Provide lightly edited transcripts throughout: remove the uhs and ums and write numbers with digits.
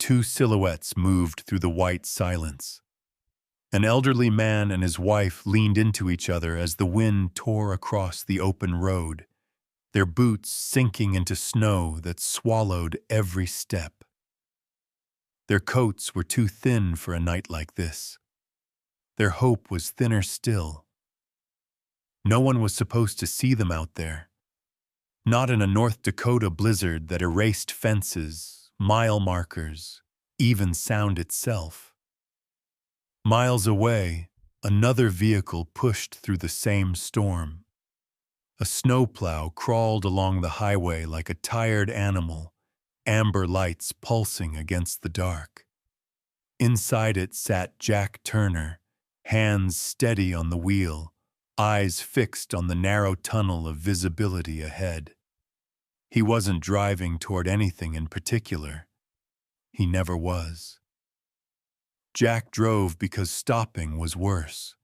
two silhouettes moved through the white silence. An elderly man and his wife leaned into each other as the wind tore across the open road, their boots sinking into snow that swallowed every step. Their coats were too thin for a night like this. Their hope was thinner still. No one was supposed to see them out there. Not in a North Dakota blizzard that erased fences, mile markers, even sound itself. Miles away, another vehicle pushed through the same storm. A snowplow crawled along the highway like a tired animal, amber lights pulsing against the dark. Inside it sat Jack Turner, hands steady on the wheel, eyes fixed on the narrow tunnel of visibility ahead. He wasn't driving toward anything in particular. He never was. Jack drove because stopping was worse.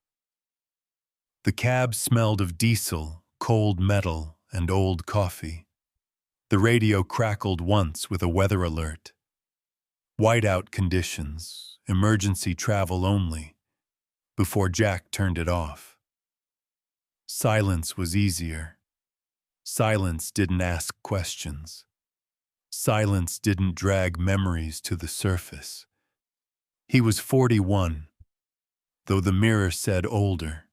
The cab smelled of diesel, cold metal, and old coffee. The radio crackled once with a weather alert. Whiteout conditions, emergency travel only, before Jack turned it off. Silence was easier. Silence didn't ask questions. Silence didn't drag memories to the surface. He was 41, though the mirror said older.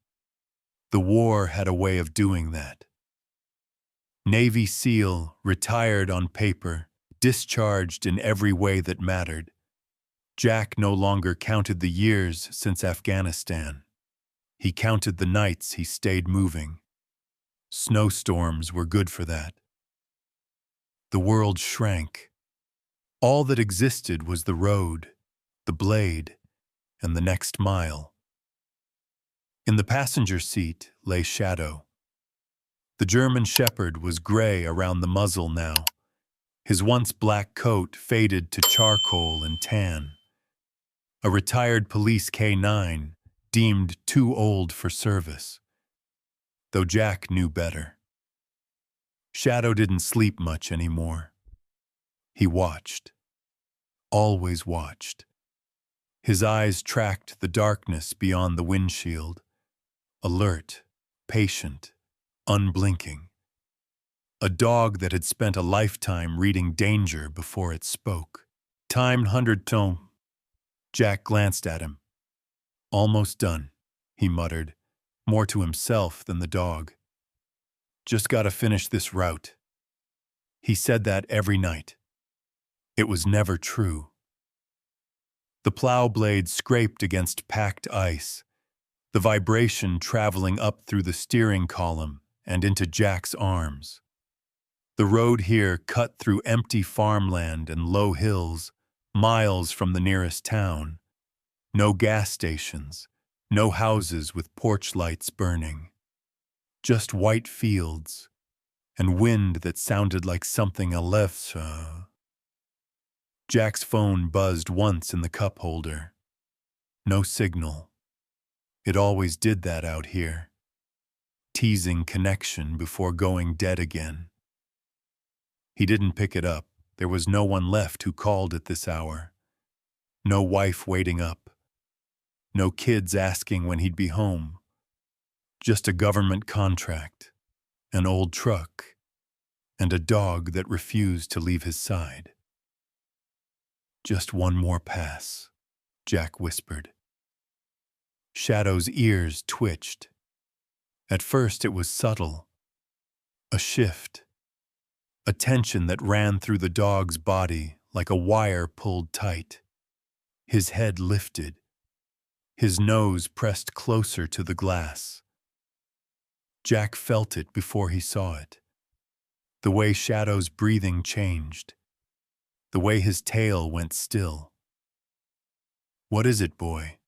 The war had a way of doing that. Navy SEAL, retired on paper, discharged in every way that mattered. Jack no longer counted the years since Afghanistan. He counted the nights he stayed moving. Snowstorms were good for that. The world shrank. All that existed was the road, the blade, and the next mile. In the passenger seat lay Shadow. The German Shepherd was gray around the muzzle now. His once black coat faded to charcoal and tan. A retired police K9, deemed too old for service. Though Jack knew better. Shadow didn't sleep much anymore. He watched. Always watched. His eyes tracked the darkness beyond the windshield. Alert, patient, unblinking. A dog that had spent a lifetime reading danger before it spoke. Timed 100 tone. Jack glanced at him. Almost done, he muttered, more to himself than the dog. Just gotta finish this route. He said that every night. It was never true. The plow blade scraped against packed ice, the vibration traveling up through the steering column and into Jack's arms. The road here cut through empty farmland and low hills, miles from the nearest town. No gas stations, no houses with porch lights burning. Just white fields, and wind that sounded like something Aleph. Jack's phone buzzed once in the cup holder. No signal. It always did that out here. Teasing connection before going dead again. He didn't pick it up. There was no one left who called at this hour. No wife waiting up. No kids asking when he'd be home. Just a government contract, an old truck, and a dog that refused to leave his side. Just one more pass, Jack whispered. Shadow's ears twitched. At first it was subtle. A shift. A tension that ran through the dog's body like a wire pulled tight. His head lifted. His nose pressed closer to the glass. Jack felt it before he saw it. The way Shadow's breathing changed. The way his tail went still. "What is it, boy?"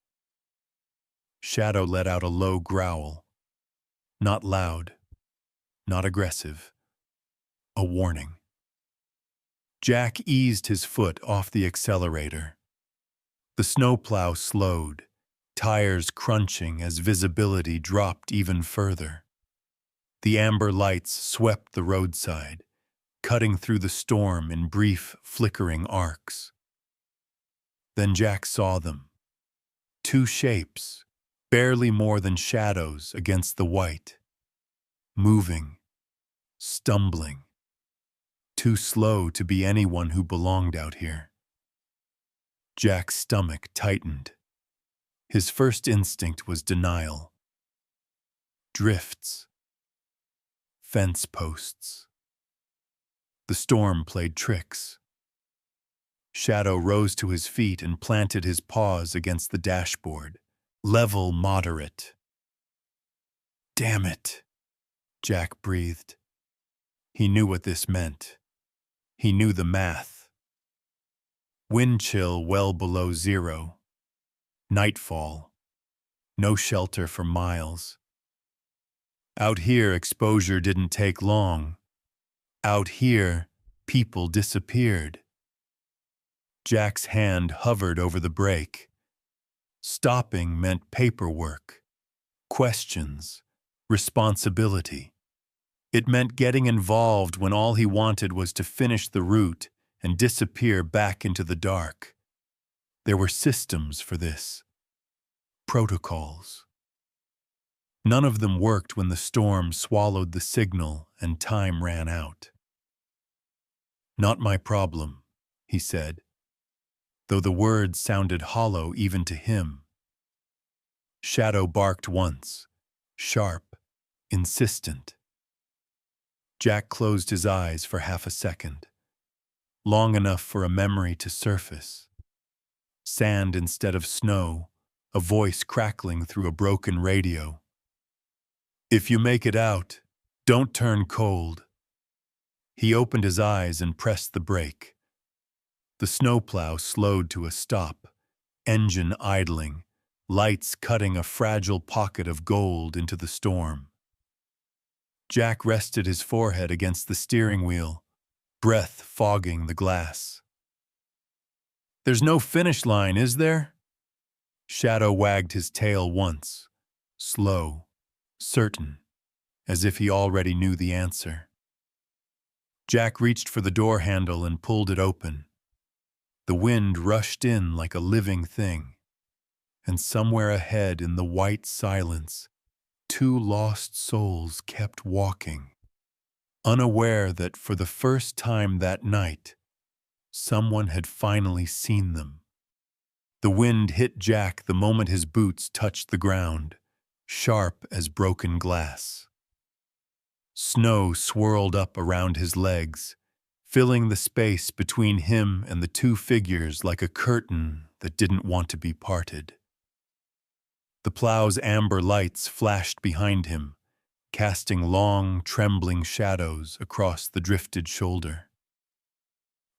Shadow let out a low growl. Not loud, not aggressive. A warning. Jack eased his foot off the accelerator. The snowplow slowed, tires crunching as visibility dropped even further. The amber lights swept the roadside, cutting through the storm in brief, flickering arcs. Then Jack saw them. Two shapes, barely more than shadows against the white. Moving, stumbling. Too slow to be anyone who belonged out here. Jack's stomach tightened. His first instinct was denial. Drifts. Fence posts. The storm played tricks. Shadow rose to his feet and planted his paws against the dashboard. Level moderate. Damn it, Jack breathed. He knew what this meant. He knew the math. Wind chill well below zero. Nightfall. No shelter for miles. Out here, exposure didn't take long. Out here, people disappeared. Jack's hand hovered over the brake. Stopping meant paperwork, questions, responsibility. It meant getting involved when all he wanted was to finish the route and disappear back into the dark. There were systems for this. Protocols. None of them worked when the storm swallowed the signal and time ran out. Not my problem, he said, though the words sounded hollow even to him. Shadow barked once, sharp, insistent. Jack closed his eyes for half a second, long enough for a memory to surface. Sand instead of snow, a voice crackling through a broken radio. If you make it out, don't turn cold. He opened his eyes and pressed the brake. The snowplow slowed to a stop, engine idling, lights cutting a fragile pocket of gold into the storm. Jack rested his forehead against the steering wheel, breath fogging the glass. There's no finish line, is there? Shadow wagged his tail once, slow, certain, as if he already knew the answer. Jack reached for the door handle and pulled it open. The wind rushed in like a living thing, and somewhere ahead in the white silence, two lost souls kept walking, unaware that for the first time that night, someone had finally seen them. The wind hit Jack the moment his boots touched the ground, sharp as broken glass. Snow swirled up around his legs, filling the space between him and the two figures like a curtain that didn't want to be parted. The plow's amber lights flashed behind him, casting long, trembling shadows across the drifted shoulder.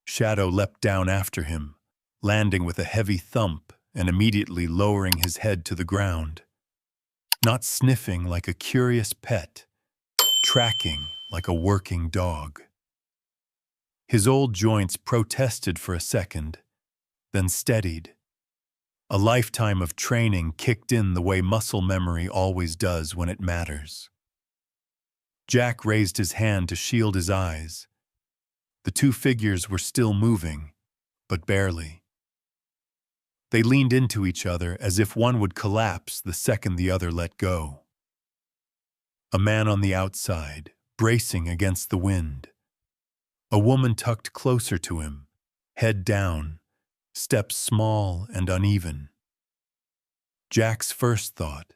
Shadow leapt down after him, landing with a heavy thump and immediately lowering his head to the ground. Not sniffing like a curious pet, tracking like a working dog. His old joints protested for a second, then steadied. A lifetime of training kicked in the way muscle memory always does when it matters. Jack raised his hand to shield his eyes. The two figures were still moving, but barely. They leaned into each other as if one would collapse the second the other let go. A man on the outside, bracing against the wind. A woman tucked closer to him, head down, steps small and uneven. Jack's first thought,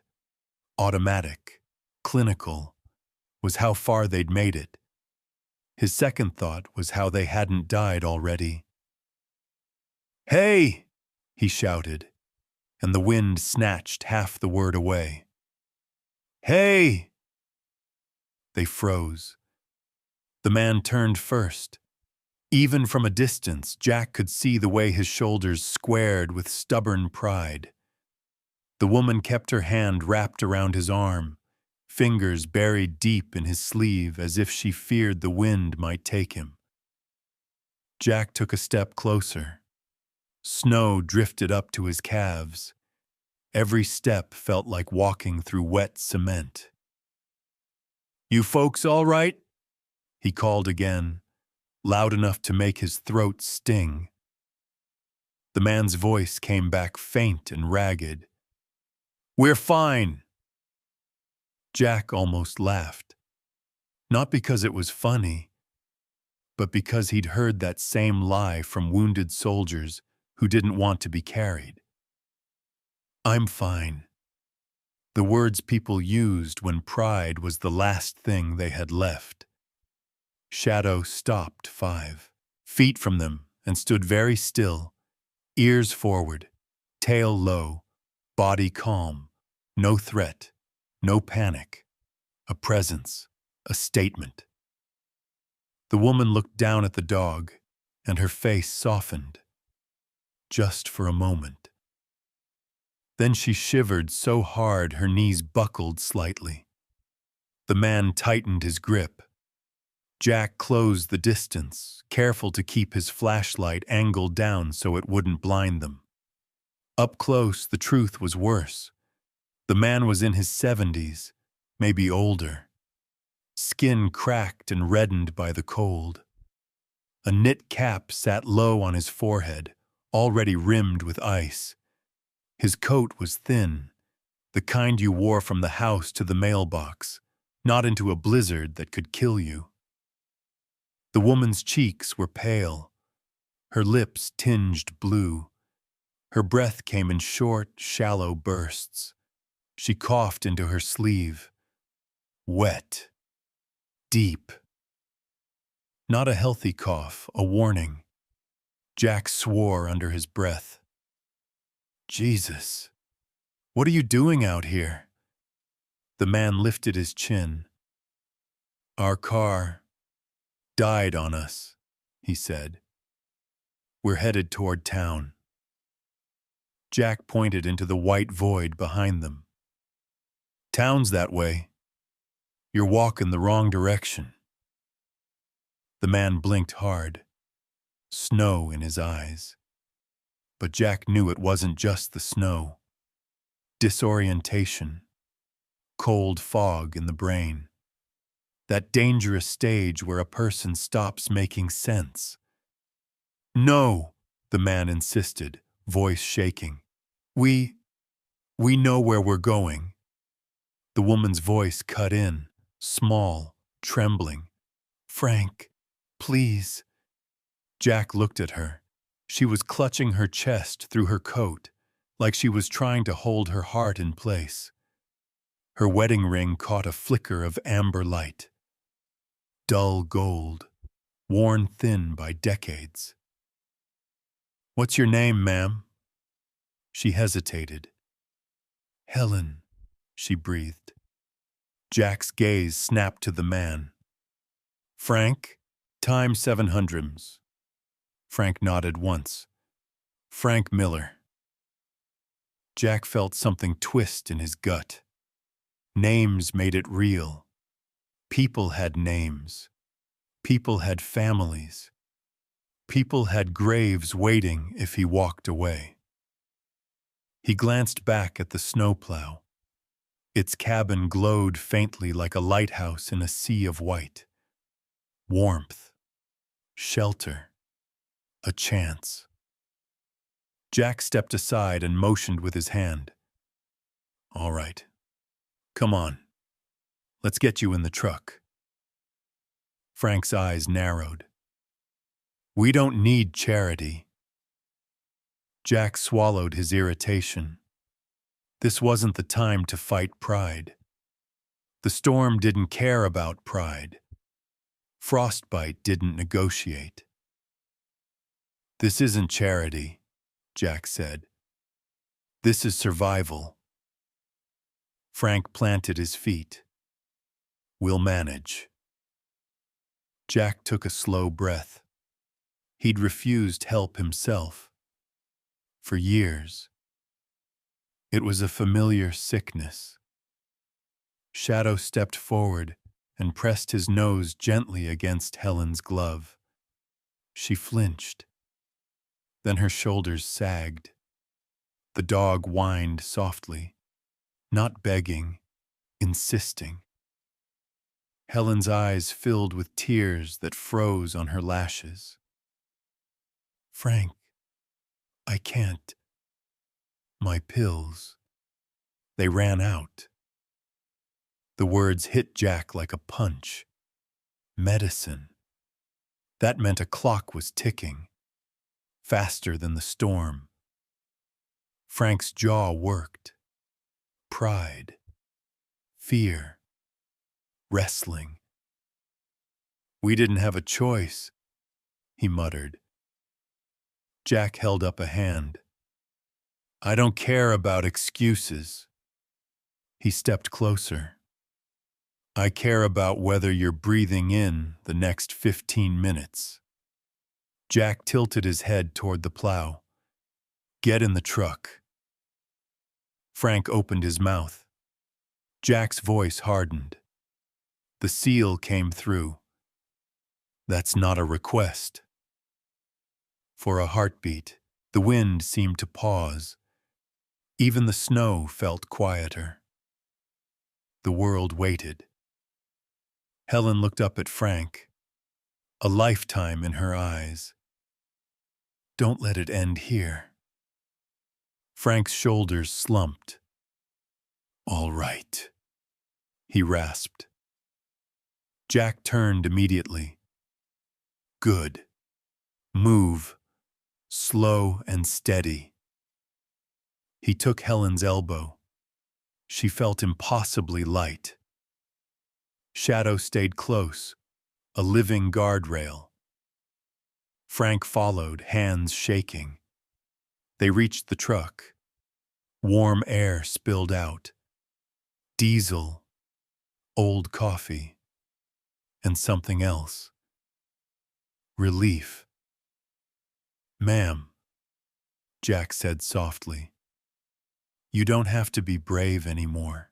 automatic, clinical, was how far they'd made it. His second thought was how they hadn't died already. "Hey!" he shouted, and the wind snatched half the word away. "Hey!" They froze. The man turned first. Even from a distance, Jack could see the way his shoulders squared with stubborn pride. The woman kept her hand wrapped around his arm, fingers buried deep in his sleeve as if she feared the wind might take him. Jack took a step closer. Snow drifted up to his calves. Every step felt like walking through wet cement. "You folks all right?" he called again, loud enough to make his throat sting. The man's voice came back faint and ragged. "We're fine." Jack almost laughed, not because it was funny, but because he'd heard that same lie from wounded soldiers who didn't want to be carried. "I'm fine." The words people used when pride was the last thing they had left. Shadow stopped 5 feet from them and stood very still, ears forward, tail low, body calm, no threat, no panic, a presence, a statement. The woman looked down at the dog, and her face softened, just for a moment. Then she shivered so hard her knees buckled slightly. The man tightened his grip. Jack closed the distance, careful to keep his flashlight angled down so it wouldn't blind them. Up close, the truth was worse. The man was in his 70s, maybe older. Skin cracked and reddened by the cold. A knit cap sat low on his forehead, already rimmed with ice. His coat was thin, the kind you wore from the house to the mailbox, not into a blizzard that could kill you. The woman's cheeks were pale, her lips tinged blue. Her breath came in short, shallow bursts. She coughed into her sleeve. Wet. Deep. Not a healthy cough, a warning. Jack swore under his breath. "Jesus, what are you doing out here?" The man lifted his chin. "Our car died on us," he said. "We're headed toward town." Jack pointed into the white void behind them. "Town's that way. You're walking the wrong direction." The man blinked hard, snow in his eyes. But Jack knew it wasn't just the snow. Disorientation, cold fog in the brain. That dangerous stage where a person stops making sense. "No," the man insisted, voice shaking. We know where we're going." The woman's voice cut in, small, trembling. "Frank, please." Jack looked at her. She was clutching her chest through her coat, like she was trying to hold her heart in place. Her wedding ring caught a flicker of amber light. Dull gold, worn thin by decades. "What's your name, ma'am?" She hesitated. "Helen," she breathed. Jack's gaze snapped to the man. "Frank, time 700s. Frank nodded once. "Frank Miller." Jack felt something twist in his gut. Names made it real. People had names. People had families. People had graves waiting if he walked away. He glanced back at the snowplow. Its cabin glowed faintly like a lighthouse in a sea of white. Warmth. Shelter. A chance. Jack stepped aside and motioned with his hand. "All right. Come on. Let's get you in the truck." Frank's eyes narrowed. "We don't need charity." Jack swallowed his irritation. This wasn't the time to fight pride. The storm didn't care about pride. Frostbite didn't negotiate. "This isn't charity," Jack said. "This is survival." Frank planted his feet. "We'll manage." Jack took a slow breath. He'd refused help himself. For years. It was a familiar sickness. Shadow stepped forward and pressed his nose gently against Helen's glove. She flinched. Then her shoulders sagged. The dog whined softly, not begging, insisting. Helen's eyes filled with tears that froze on her lashes. "Frank, I can't. My pills. They ran out. The words hit Jack like a punch. Medicine. That meant a clock was ticking, faster than the storm. Frank's jaw worked. Pride. Fear. Wrestling. We didn't have a choice, he muttered. Jack held up a hand. I don't care about excuses. He stepped closer. I care about whether you're breathing in the next 15 minutes. Jack tilted his head toward the plow. Get in the truck. Frank opened his mouth. Jack's voice hardened. The seal came through. That's not a request. For a heartbeat, the wind seemed to pause. Even the snow felt quieter. The world waited. Helen looked up at Frank, a lifetime in her eyes. Don't let it end here. Frank's shoulders slumped. All right, he rasped. Jack turned immediately. Good. Move. Slow and steady. He took Helen's elbow. She felt impossibly light. Shadow stayed close, a living guardrail. Frank followed, hands shaking. They reached the truck. Warm air spilled out. Diesel, old coffee, and something else. Relief. Ma'am, Jack said softly, you don't have to be brave anymore.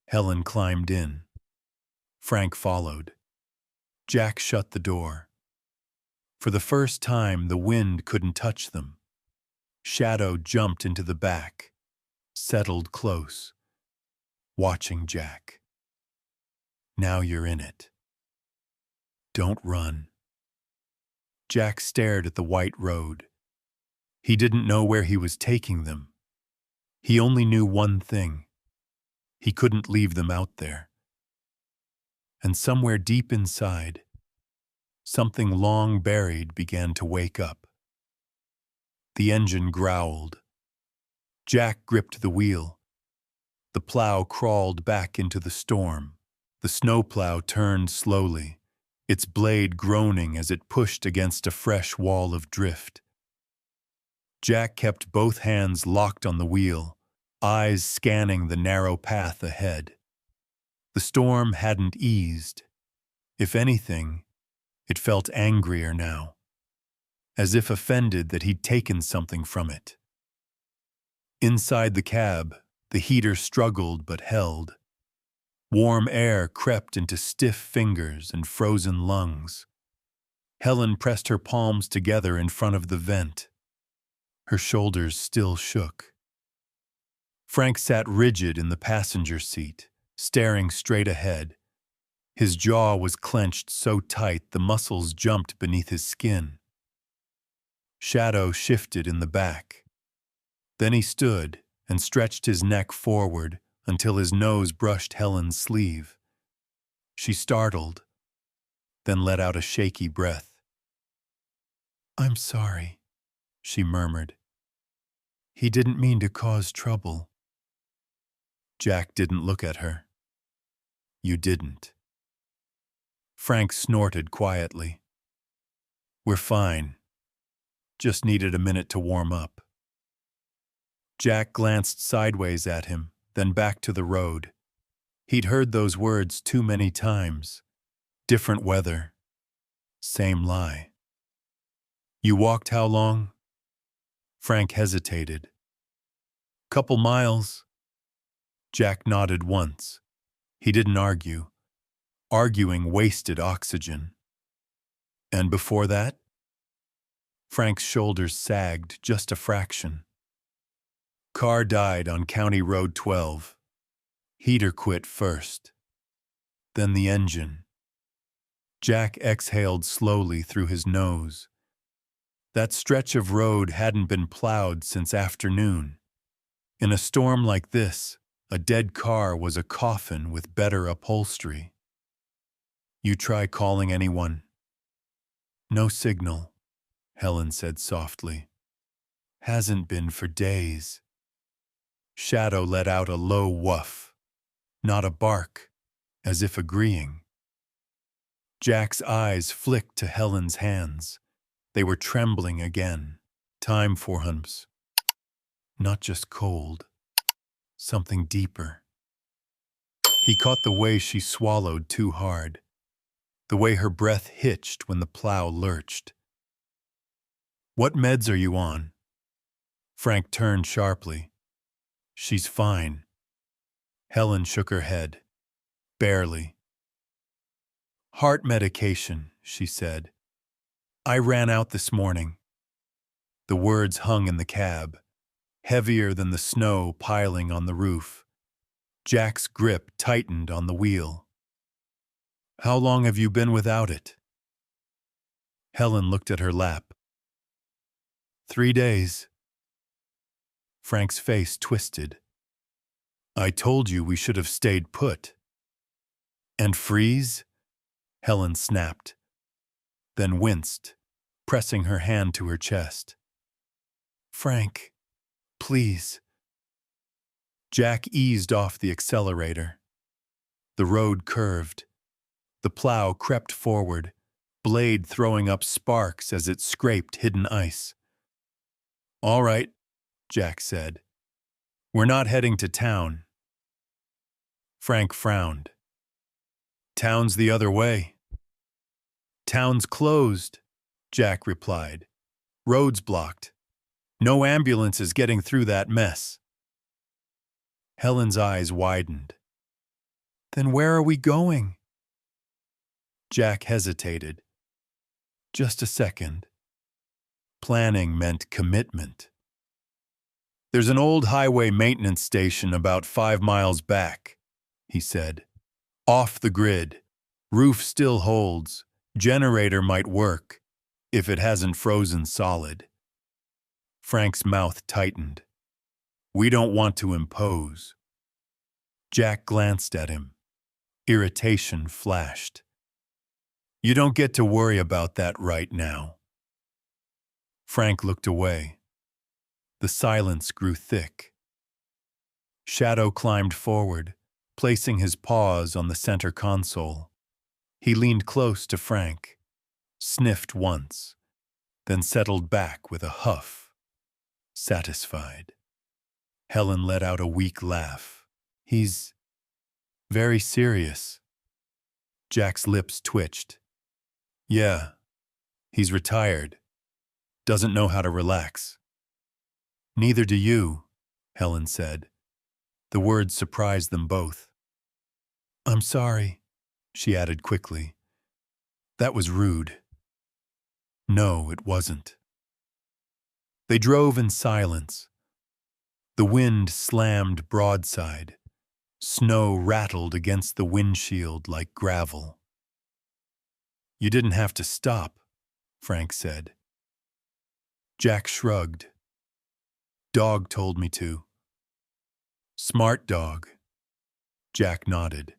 Helen climbed in. Frank followed. Jack shut the door. For the first time, the wind couldn't touch them. Shadow jumped into the back, settled close, watching Jack. Now you're in it. Don't run. Jack stared at the white road. He didn't know where he was taking them. He only knew one thing. He couldn't leave them out there. And somewhere deep inside, something long buried began to wake up. The engine growled. Jack gripped the wheel. The plow crawled back into the storm. The snowplow turned slowly, its blade groaning as it pushed against a fresh wall of drift. Jack kept both hands locked on the wheel, eyes scanning the narrow path ahead. The storm hadn't eased. If anything, it felt angrier now, as if offended that he'd taken something from it. Inside the cab, the heater struggled but held. Warm air crept into stiff fingers and frozen lungs. Helen pressed her palms together in front of the vent. Her shoulders still shook. Frank sat rigid in the passenger seat, staring straight ahead. His jaw was clenched so tight the muscles jumped beneath his skin. Shadow shifted in the back. Then he stood and stretched his neck forward until his nose brushed Helen's sleeve. She startled, then let out a shaky breath. I'm sorry, she murmured. He didn't mean to cause trouble. Jack didn't look at her. You didn't. Frank snorted quietly. We're fine. Just needed a minute to warm up. Jack glanced sideways at him, then back to the road. He'd heard those words too many times. Different weather. Same lie. You walked how long? Frank hesitated. Couple miles. Jack nodded once. He didn't argue. Arguing wasted oxygen. And before that? Frank's shoulders sagged just a fraction. Car died on County Road 12. Heater quit first. Then the engine. Jack exhaled slowly through his nose. That stretch of road hadn't been plowed since afternoon. In a storm like this, a dead car was a coffin with better upholstery. You try calling anyone? No signal, Helen said softly. Hasn't been for days. Shadow let out a low woof, not a bark, as if agreeing. Jack's eyes flicked to Helen's hands. They were trembling again. Time for humps. Not just cold, something deeper. He caught the way she swallowed too hard, the way her breath hitched when the plow lurched. What meds are you on? Frank turned sharply. She's fine. Helen shook her head. Barely. Heart medication, she said. I ran out this morning. The words hung in the cab, heavier than the snow piling on the roof. Jack's grip tightened on the wheel. How long have you been without it? Helen looked at her lap. 3 days. Frank's face twisted. I told you we should have stayed put. And freeze? Helen snapped, then winced, pressing her hand to her chest. Frank, please. Jack eased off the accelerator. The road curved. The plow crept forward, blade throwing up sparks as it scraped hidden ice. All right, Jack said. We're not heading to town. Frank frowned. Town's the other way. Town's closed, Jack replied. Roads blocked. No ambulances getting through that mess. Helen's eyes widened. Then where are we going? Jack hesitated. Just a second. Planning meant commitment. There's an old highway maintenance station about 5 miles back, he said. Off the grid. Roof still holds. Generator might work, if it hasn't frozen solid. Frank's mouth tightened. We don't want to impose. Jack glanced at him. Irritation flashed. You don't get to worry about that right now. Frank looked away. The silence grew thick. Shadow climbed forward, placing his paws on the center console. He leaned close to Frank, sniffed once, then settled back with a huff, satisfied. Helen let out a weak laugh. He's very serious. Jack's lips twitched. Yeah, he's retired. Doesn't know how to relax. Neither do you, Helen said. The words surprised them both. I'm sorry, she added quickly. That was rude. No, it wasn't. They drove in silence. The wind slammed broadside. Snow rattled against the windshield like gravel. You didn't have to stop, Frank said. Jack shrugged. Dog told me to. Smart dog. Jack nodded.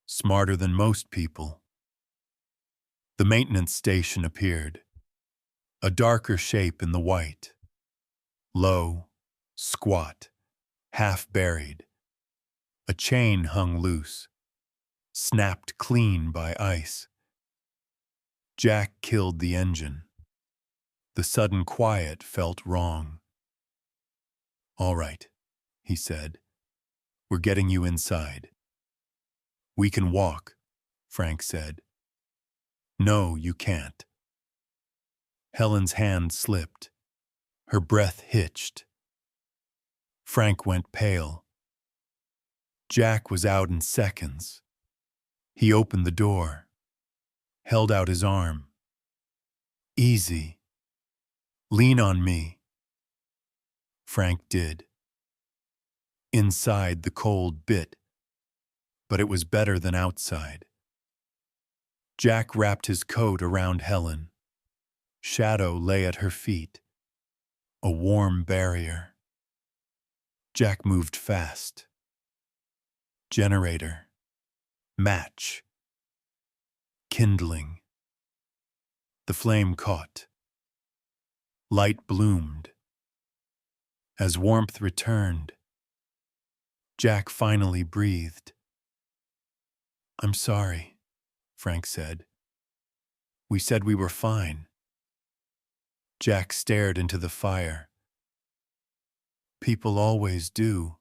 Smarter than most people. The maintenance station appeared. A darker shape in the white. Low, squat, half buried. A chain hung loose, snapped clean by ice. Jack killed the engine. The sudden quiet felt wrong. All right, he said. We're getting you inside. We can walk, Frank said. No, you can't. Helen's hand slipped. Her breath hitched. Frank went pale. Jack was out in seconds. He opened the door, held out his arm. Easy. Lean on me. Frank did. Inside, the cold bit, but it was better than outside. Jack wrapped his coat around Helen. Shadow lay at her feet, a warm barrier. Jack moved fast. Generator. Match. Kindling. The flame caught. Light bloomed. As warmth returned, Jack finally breathed. "I'm sorry," Frank said. "We said we were fine." Jack stared into the fire. "People always do."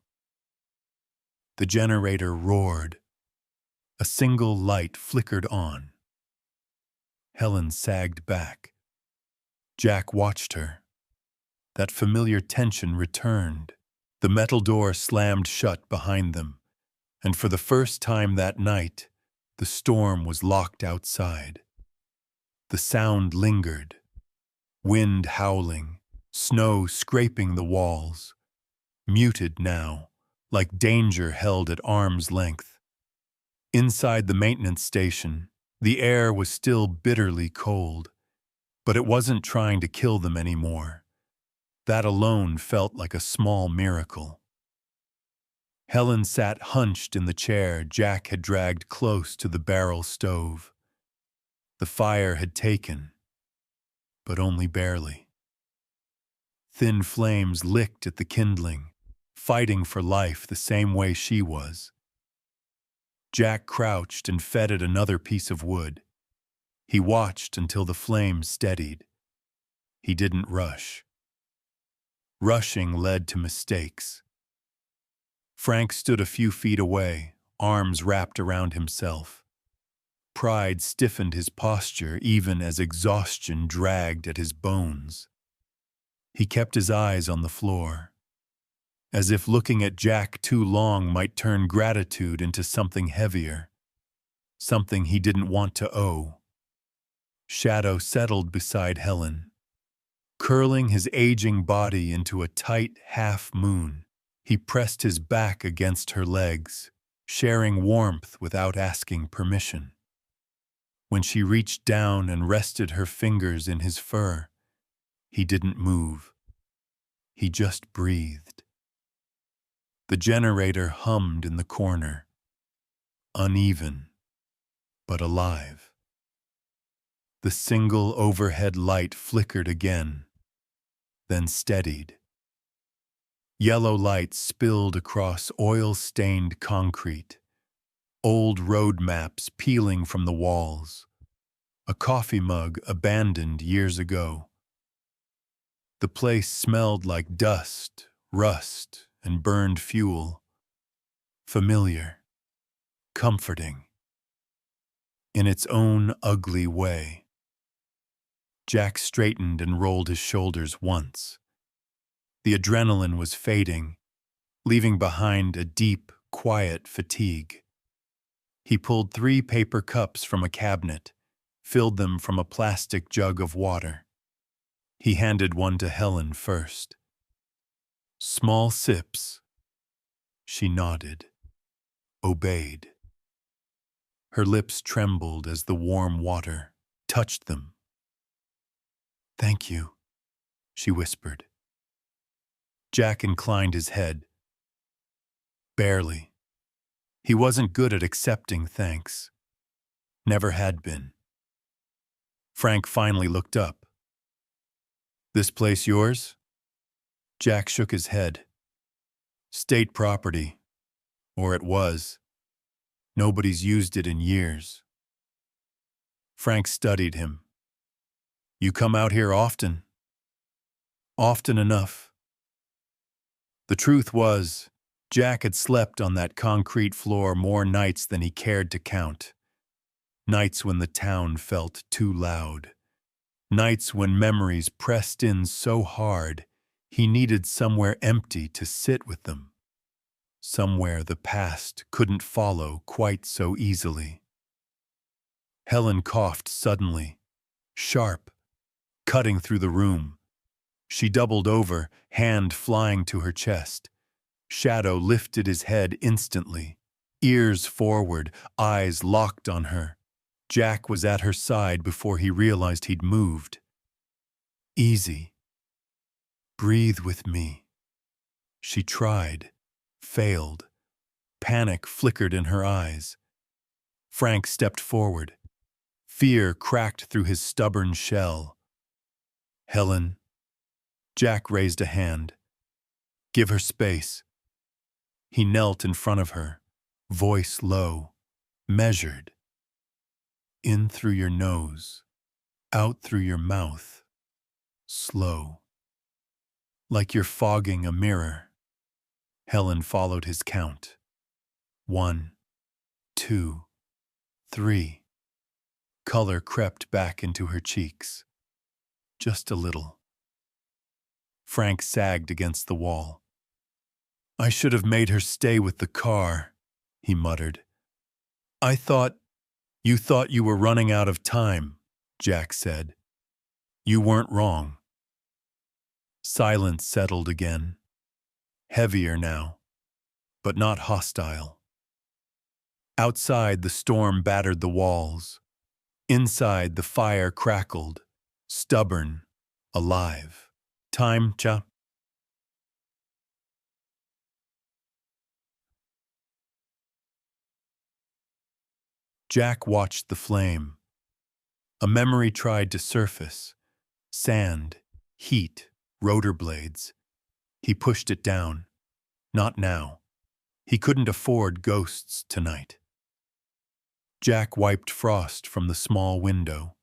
The generator roared. A single light flickered on. Helen sagged back. Jack watched her. That familiar tension returned. The metal door slammed shut behind them, and for the first time that night, the storm was locked outside. The sound lingered. Wind howling, snow scraping the walls. Muted now, like danger held at arm's length. Inside the maintenance station, the air was still bitterly cold, but it wasn't trying to kill them anymore. That alone felt like a small miracle. Helen sat hunched in the chair Jack had dragged close to the barrel stove. The fire had taken, but only barely. Thin flames licked at the kindling, fighting for life the same way she was. Jack crouched and fed it another piece of wood. He watched until the flames steadied. He didn't rush. Rushing led to mistakes. Frank stood a few feet away, arms wrapped around himself. Pride stiffened his posture even as exhaustion dragged at his bones. He kept his eyes on the floor, as if looking at Jack too long might turn gratitude into something heavier, something he didn't want to owe. Shadow settled beside Helen. Curling his aging body into a tight half-moon, he pressed his back against her legs, sharing warmth without asking permission. When she reached down and rested her fingers in his fur, he didn't move. He just breathed. The generator hummed in the corner, uneven, but alive. The single overhead light flickered again, then steadied. Yellow light spilled across oil-stained concrete, old road maps peeling from the walls, a coffee mug abandoned years ago. The place smelled like dust, rust, and burned fuel. Familiar, comforting, in its own ugly way. Jack straightened and rolled his shoulders once. The adrenaline was fading, leaving behind a deep, quiet fatigue. He pulled 3 paper cups from a cabinet, filled them from a plastic jug of water. He handed one to Helen first. Small sips. She nodded, obeyed. Her lips trembled as the warm water touched them. "Thank you," she whispered. Jack inclined his head. Barely. He wasn't good at accepting thanks. Never had been. Frank finally looked up. "This place yours?" Jack shook his head. "State property. Or it was. Nobody's used it in years." Frank studied him. "You come out here often?" "Often enough." The truth was, Jack had slept on that concrete floor more nights than he cared to count. Nights when the town felt too loud. Nights when memories pressed in so hard, he needed somewhere empty to sit with them. Somewhere the past couldn't follow quite so easily. Helen coughed suddenly, sharp, cutting through the room. She doubled over, hand flying to her chest. Shadow lifted his head instantly, ears forward, eyes locked on her. Jack was at her side before he realized he'd moved. Easy. Breathe with me. She tried, failed. Panic flickered in her eyes. Frank stepped forward. Fear cracked through his stubborn shell. Helen. Jack raised a hand. Give her space. He knelt in front of her, voice low, measured. In through your nose, out through your mouth, slow. Like you're fogging a mirror. Helen followed his count. 1, 2, 3. Color crept back into her cheeks. Just a little. Frank sagged against the wall. I should have made her stay with the car, he muttered. You thought you were running out of time, Jack said. You weren't wrong. Silence settled again. Heavier now, but not hostile. Outside, the storm battered the walls. Inside, the fire crackled, stubborn, alive. Time, cha. Jack watched the flame. A memory tried to surface. Sand, heat, rotor blades. He pushed it down. Not now. He couldn't afford ghosts tonight. Jack wiped frost from the small window.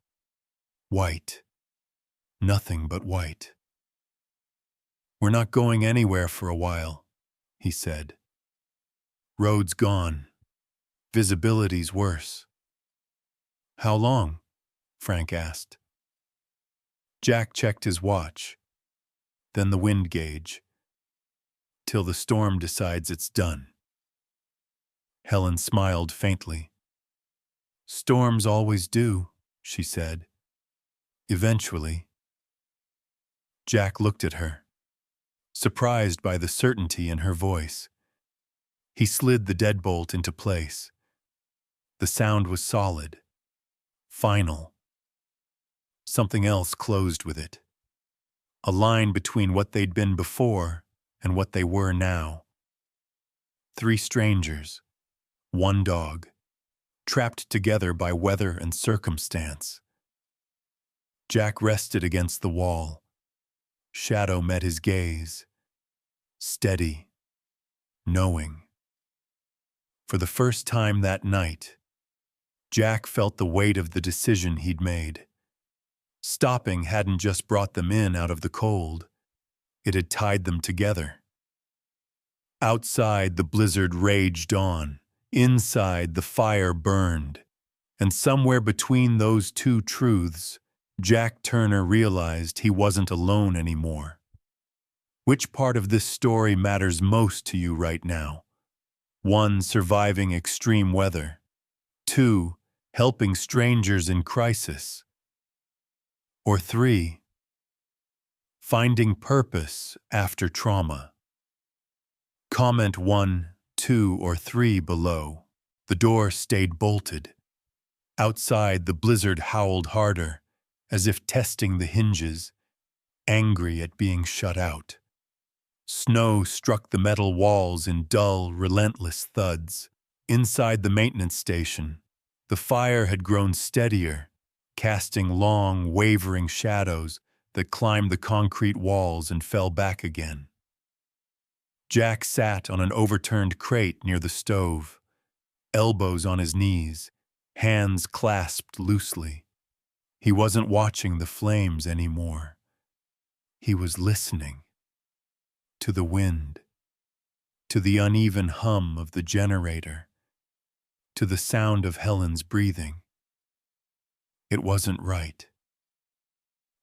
White. Nothing but white. We're not going anywhere for a while, he said. Road's gone. Visibility's worse. How long? Frank asked. Jack checked his watch, then the wind gauge, till the storm decides it's done. Helen smiled faintly. Storms always do, she said. Eventually. Jack looked at her, surprised by the certainty in her voice. He slid the deadbolt into place. The sound was solid, final. Something else closed with it. A line between what they'd been before and what they were now. 3 strangers, 1 dog, trapped together by weather and circumstance. Jack rested against the wall. Shadow met his gaze. Steady, knowing. For the first time that night, Jack felt the weight of the decision he'd made. Stopping hadn't just brought them in out of the cold. It had tied them together. Outside, the blizzard raged on. Inside, the fire burned. And somewhere between those 2 truths, Jack Turner realized he wasn't alone anymore. Which part of this story matters most to you right now? 1, surviving extreme weather. 2, helping strangers in crisis. Or 3, finding purpose after trauma. Comment 1, 2, or 3 below. The door stayed bolted. Outside, the blizzard howled harder, as if testing the hinges, angry at being shut out. Snow struck the metal walls in dull, relentless thuds. Inside the maintenance station, the fire had grown steadier, casting long, wavering shadows that climbed the concrete walls and fell back again. Jack sat on an overturned crate near the stove, elbows on his knees, hands clasped loosely. He wasn't watching the flames anymore. He was listening. To the wind, to the uneven hum of the generator, to the sound of Helen's breathing. It wasn't right.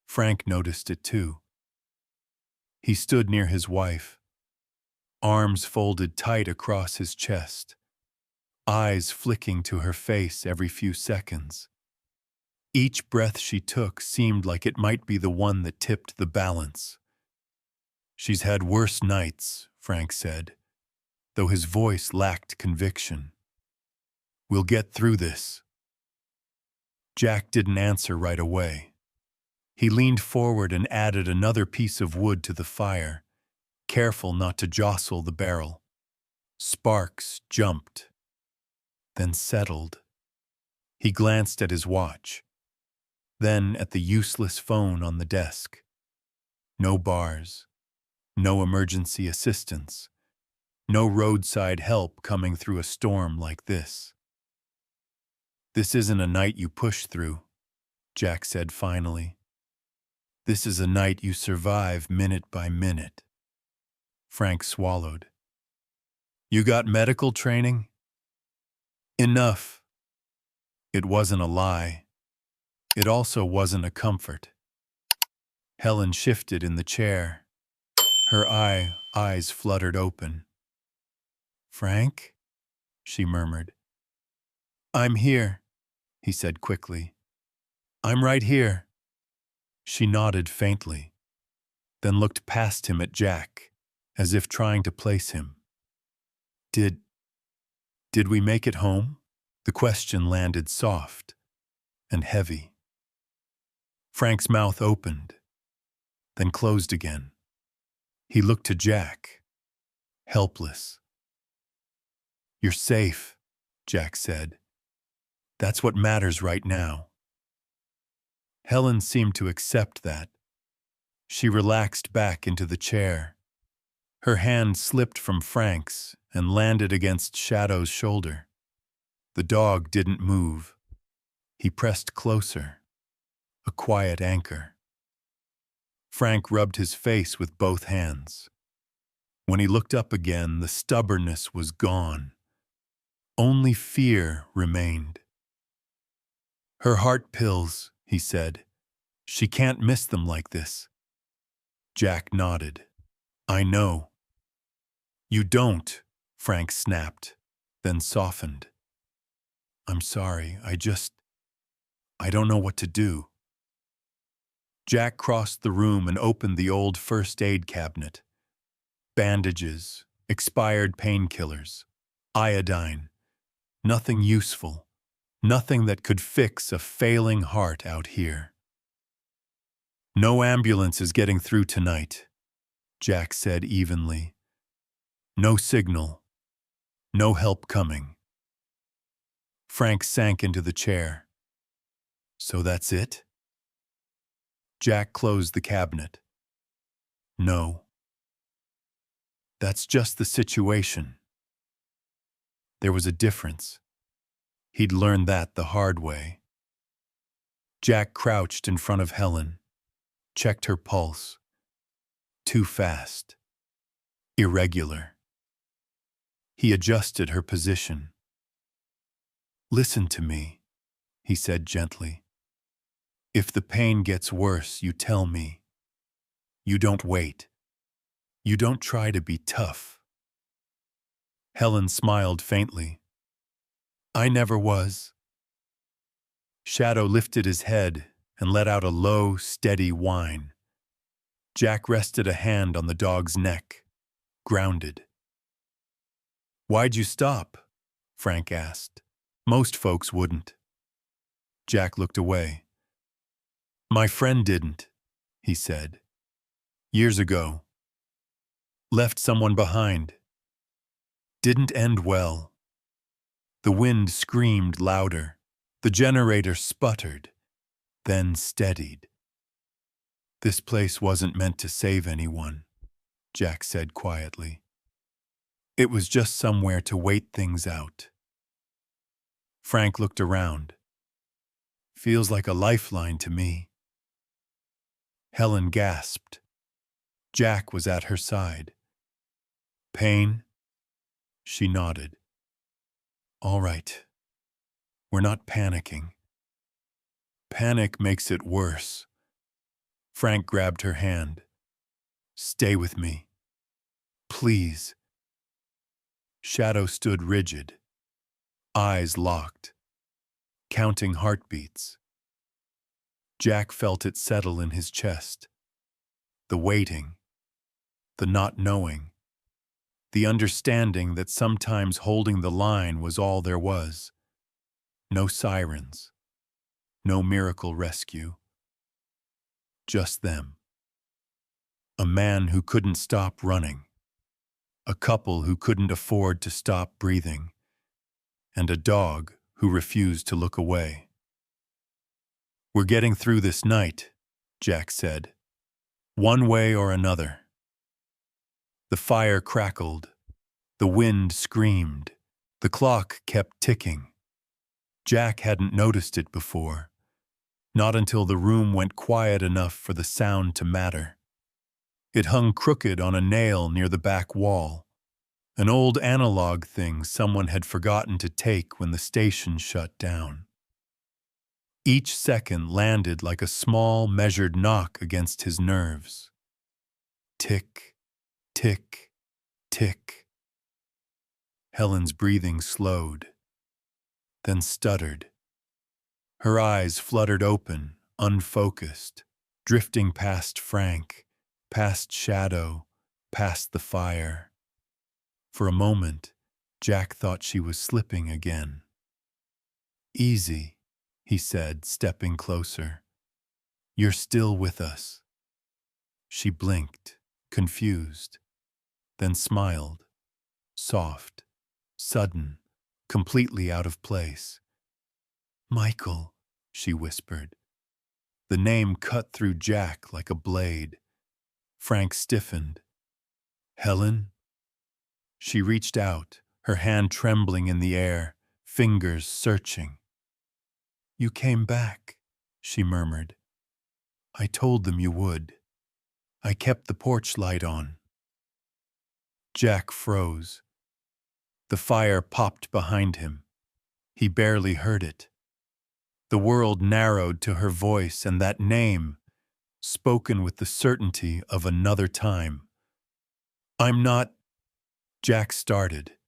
Frank noticed it too. He stood near his wife, arms folded tight across his chest, eyes flicking to her face every few seconds. Each breath she took seemed like it might be the one that tipped the balance. She's had worse nights, Frank said, though his voice lacked conviction. We'll get through this. Jack didn't answer right away. He leaned forward and added another piece of wood to the fire, careful not to jostle the barrel. Sparks jumped, then settled. He glanced at his watch, then at the useless phone on the desk. No bars, no emergency assistance, no roadside help coming through a storm like this. "This isn't a night you push through," Jack said finally. "This is a night you survive minute by minute." Frank swallowed. "You got medical training?" "Enough." It wasn't a lie. It also wasn't a comfort. Helen shifted in the chair. Her eyes fluttered open. "Frank?" she murmured. "I'm here," he said quickly. "I'm right here." She nodded faintly, then looked past him at Jack, as if trying to place him. Did we make it home?" The question landed soft and heavy. Frank's mouth opened, then closed again. He looked to Jack, helpless. "You're safe," Jack said. "That's what matters right now." Helen seemed to accept that. She relaxed back into the chair. Her hand slipped from Frank's and landed against Shadow's shoulder. The dog didn't move. He pressed closer, a quiet anchor. Frank rubbed his face with both hands. When he looked up again, the stubbornness was gone. Only fear remained. "Her heart pills," he said. "She can't miss them like this." Jack nodded. "I know." "You don't," Frank snapped, then softened. "I'm sorry, I don't know what to do." Jack crossed the room and opened the old first aid cabinet. Bandages, expired painkillers, iodine. Nothing useful, nothing that could fix a failing heart out here. "No ambulance is getting through tonight," Jack said evenly. "No signal, no help coming." Frank sank into the chair. "So that's it?" Jack closed the cabinet. "No. That's just the situation." There was a difference. He'd learned that the hard way. Jack crouched in front of Helen, checked her pulse. Too fast. Irregular. He adjusted her position. "Listen to me," he said gently. "If the pain gets worse, you tell me. You don't wait. You don't try to be tough." Helen smiled faintly. "I never was." Shadow lifted his head and let out a low, steady whine. Jack rested a hand on the dog's neck, grounded. "Why'd you stop?" Frank asked. "Most folks wouldn't." Jack looked away. "My friend didn't," he said. "Years ago. Left someone behind. Didn't end well." The wind screamed louder. The generator sputtered, then steadied. "This place wasn't meant to save anyone," Jack said quietly. "It was just somewhere to wait things out." Frank looked around. "Feels like a lifeline to me." Helen gasped. Jack was at her side. "Pain?" She nodded. "All right. We're not panicking." "Panic makes it worse." Frank grabbed her hand. "Stay with me. Please." Shadow stood rigid, eyes locked, counting heartbeats. Jack felt it settle in his chest. The waiting, the not knowing, the understanding that sometimes holding the line was all there was. No sirens, no miracle rescue. just them. A man who couldn't stop running, a couple who couldn't afford to stop breathing, and a dog who refused to look away. "We're getting through this night," Jack said. "One way or another." The fire crackled. The wind screamed. The clock kept ticking. Jack hadn't noticed it before, not until the room went quiet enough for the sound to matter. It hung crooked on a nail near the back wall, an old analog thing someone had forgotten to take when the station shut down. Each second landed like a small, measured knock against his nerves. Tick, tick, tick. Helen's breathing slowed, then stuttered. Her eyes fluttered open, unfocused, drifting past Frank, past Shadow, past the fire. For a moment, Jack thought she was slipping again. "Easy," he said, stepping closer. "You're still with us." She blinked, confused, then smiled, soft, sudden, completely out of place. "Michael," she whispered. The name cut through Jack like a blade. Frank stiffened. "Helen?" She reached out, her hand trembling in the air, fingers searching. "You came back," she murmured. "I told them you would. I kept the porch light on." Jack froze. The fire popped behind him. He barely heard it. The world narrowed to her voice and that name, spoken with the certainty of another time. "I'm not—" Jack started,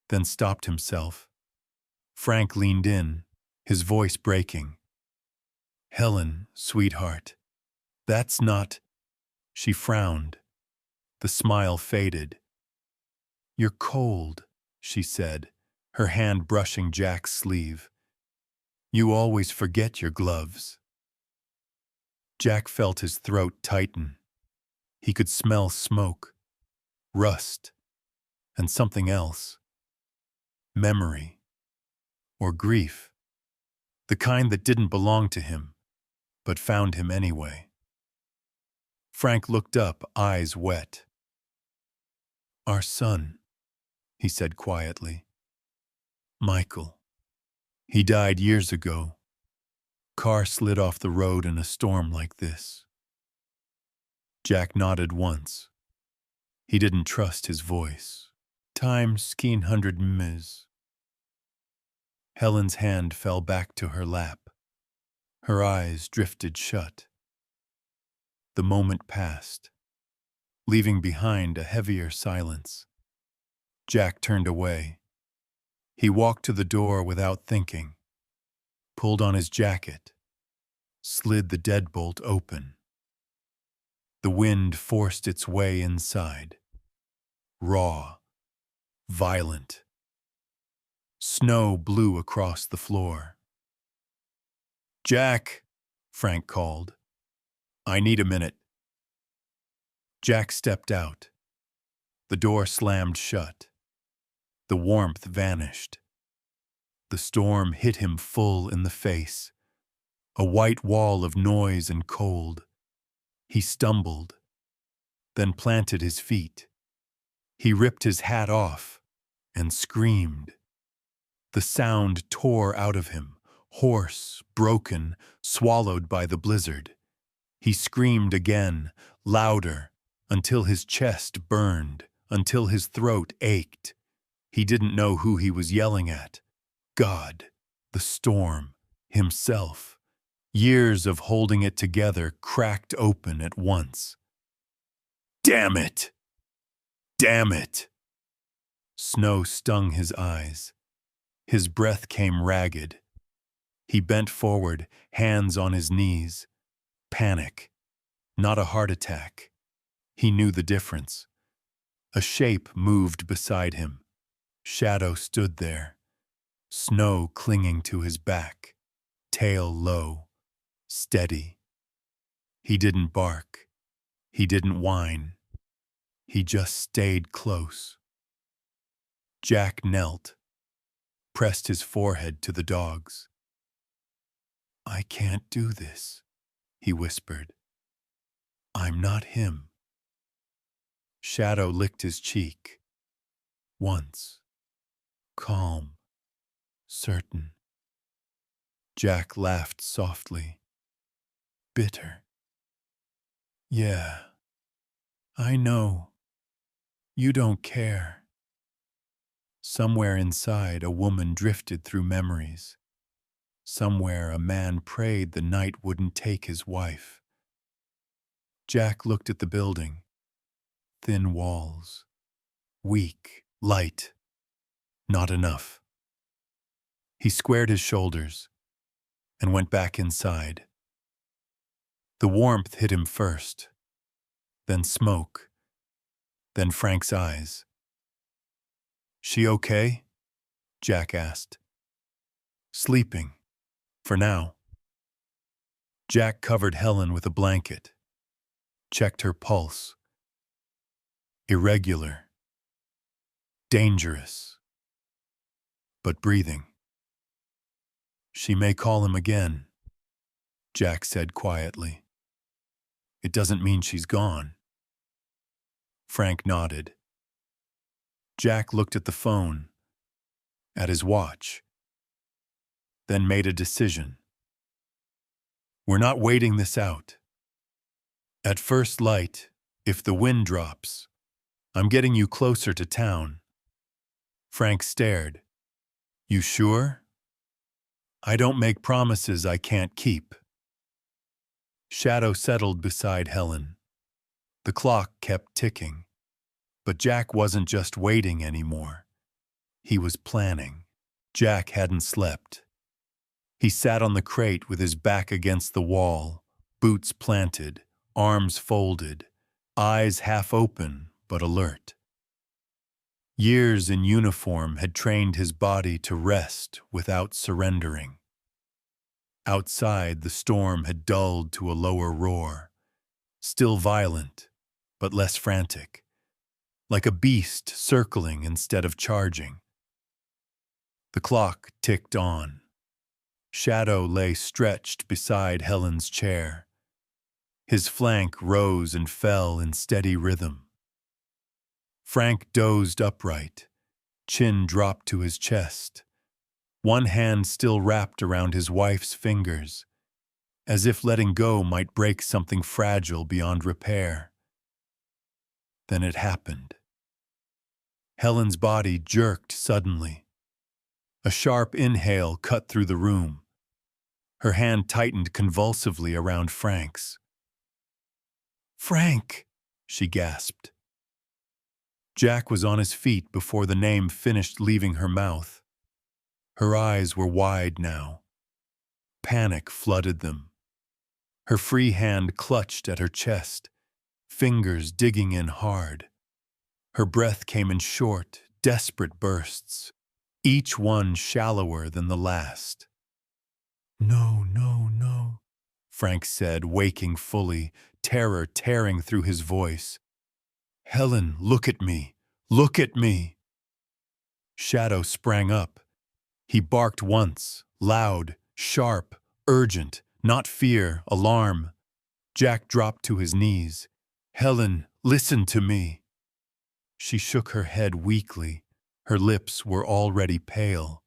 then stopped himself. Frank leaned in, his voice breaking. "Helen, sweetheart, that's not—" She frowned. The smile faded. "You're cold," she said, her hand brushing Jack's sleeve. "You always forget your gloves." Jack felt his throat tighten. He could smell smoke, rust, and something else. Memory. Or grief. The kind that didn't belong to him, but found him anyway. Frank looked up, eyes wet. "Our son," he said quietly. "Michael. He died years ago. Car slid off the road in a storm like this." Jack nodded once. He didn't trust his voice. "Times 100 Ms." Helen's hand fell back to her lap. Her eyes drifted shut. The moment passed, leaving behind a heavier silence. Jack turned away. He walked to the door without thinking, pulled on his jacket, slid the deadbolt open. The wind forced its way inside. Raw, violent. Snow blew across the floor. "Jack," Frank called. "I need a minute." Jack stepped out. The door slammed shut. The warmth vanished. The storm hit him full in the face, a white wall of noise and cold. He stumbled, then planted his feet. He ripped his hat off and screamed. The sound tore out of him, hoarse, broken, swallowed by the blizzard. He screamed again, louder, until his chest burned, until his throat ached. He didn't know who he was yelling at. God, the storm, himself. Years of holding it together cracked open at once. "Damn it! Damn it!" Snow stung his eyes. His breath came ragged. He bent forward, hands on his knees. Panic, not a heart attack. He knew the difference. A shape moved beside him. Shadow stood there, snow clinging to his back, tail low, steady. He didn't bark. He didn't whine. He just stayed close. Jack knelt, pressed his forehead to the dog's. "I can't do this," he whispered. "I'm not him." Shadow licked his cheek. Once. Calm. Certain. Jack laughed softly. Bitter. "Yeah, I know. You don't care." Somewhere inside, a woman drifted through memories. Somewhere, a man prayed the night wouldn't take his wife. Jack looked at the building. Thin walls. Weak. Light. Not enough. He squared his shoulders and went back inside. The warmth hit him first, then smoke, then Frank's eyes. "She okay?" Jack asked. "Sleeping. For now." Jack covered Helen with a blanket, checked her pulse. Irregular. Dangerous. But breathing. "She may call him again," Jack said quietly. "It doesn't mean she's gone." Frank nodded. Jack looked at the phone, at his watch, then made a decision. "We're not waiting this out. At first light, if the wind drops, I'm getting you closer to town." Frank stared. "You sure?" "I don't make promises I can't keep." Shadow settled beside Helen. The clock kept ticking. But Jack wasn't just waiting anymore. He was planning. Jack hadn't slept. He sat on the crate with his back against the wall, boots planted, arms folded, eyes half open but alert. Years in uniform had trained his body to rest without surrendering. Outside, the storm had dulled to a lower roar, still violent, but less frantic, like a beast circling instead of charging. The clock ticked on. Shadow lay stretched beside Helen's chair. His flank rose and fell in steady rhythm. Frank dozed upright, chin dropped to his chest, one hand still wrapped around his wife's fingers, as if letting go might break something fragile beyond repair. Then it happened. Helen's body jerked suddenly. A sharp inhale cut through the room. Her hand tightened convulsively around Frank's. "Frank!" she gasped. Jack was on his feet before the name finished leaving her mouth. Her eyes were wide now. Panic flooded them. Her free hand clutched at her chest, fingers digging in hard. Her breath came in short, desperate bursts, each one shallower than the last. "No, no, no," Frank said, waking fully, terror tearing through his voice. "Helen, look at me! Look at me!" Shadow sprang up. He barked once, loud, sharp, urgent, not fear, alarm. Jack dropped to his knees. "Helen, listen to me." She shook her head weakly. Her lips were already pale.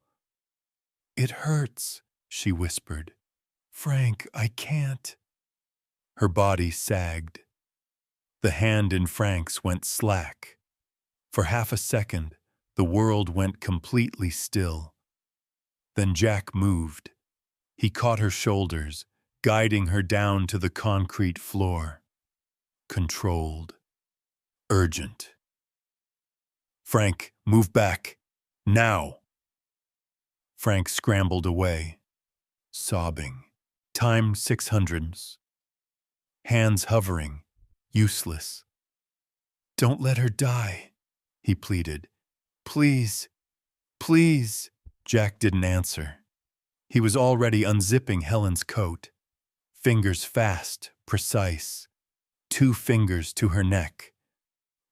"It hurts," she whispered. "Frank, I can't." Her body sagged. The hand in Frank's went slack. For half a second, the world went completely still. Then Jack moved. He caught her shoulders, guiding her down to the concrete floor. Controlled. Urgent. "Frank, move back. Now!" Frank scrambled away, sobbing. Time 600s. Hands hovering, useless. "Don't let her die," he pleaded. "Please, please." Jack didn't answer. He was already unzipping Helen's coat. Fingers fast, precise. 2 fingers to her neck.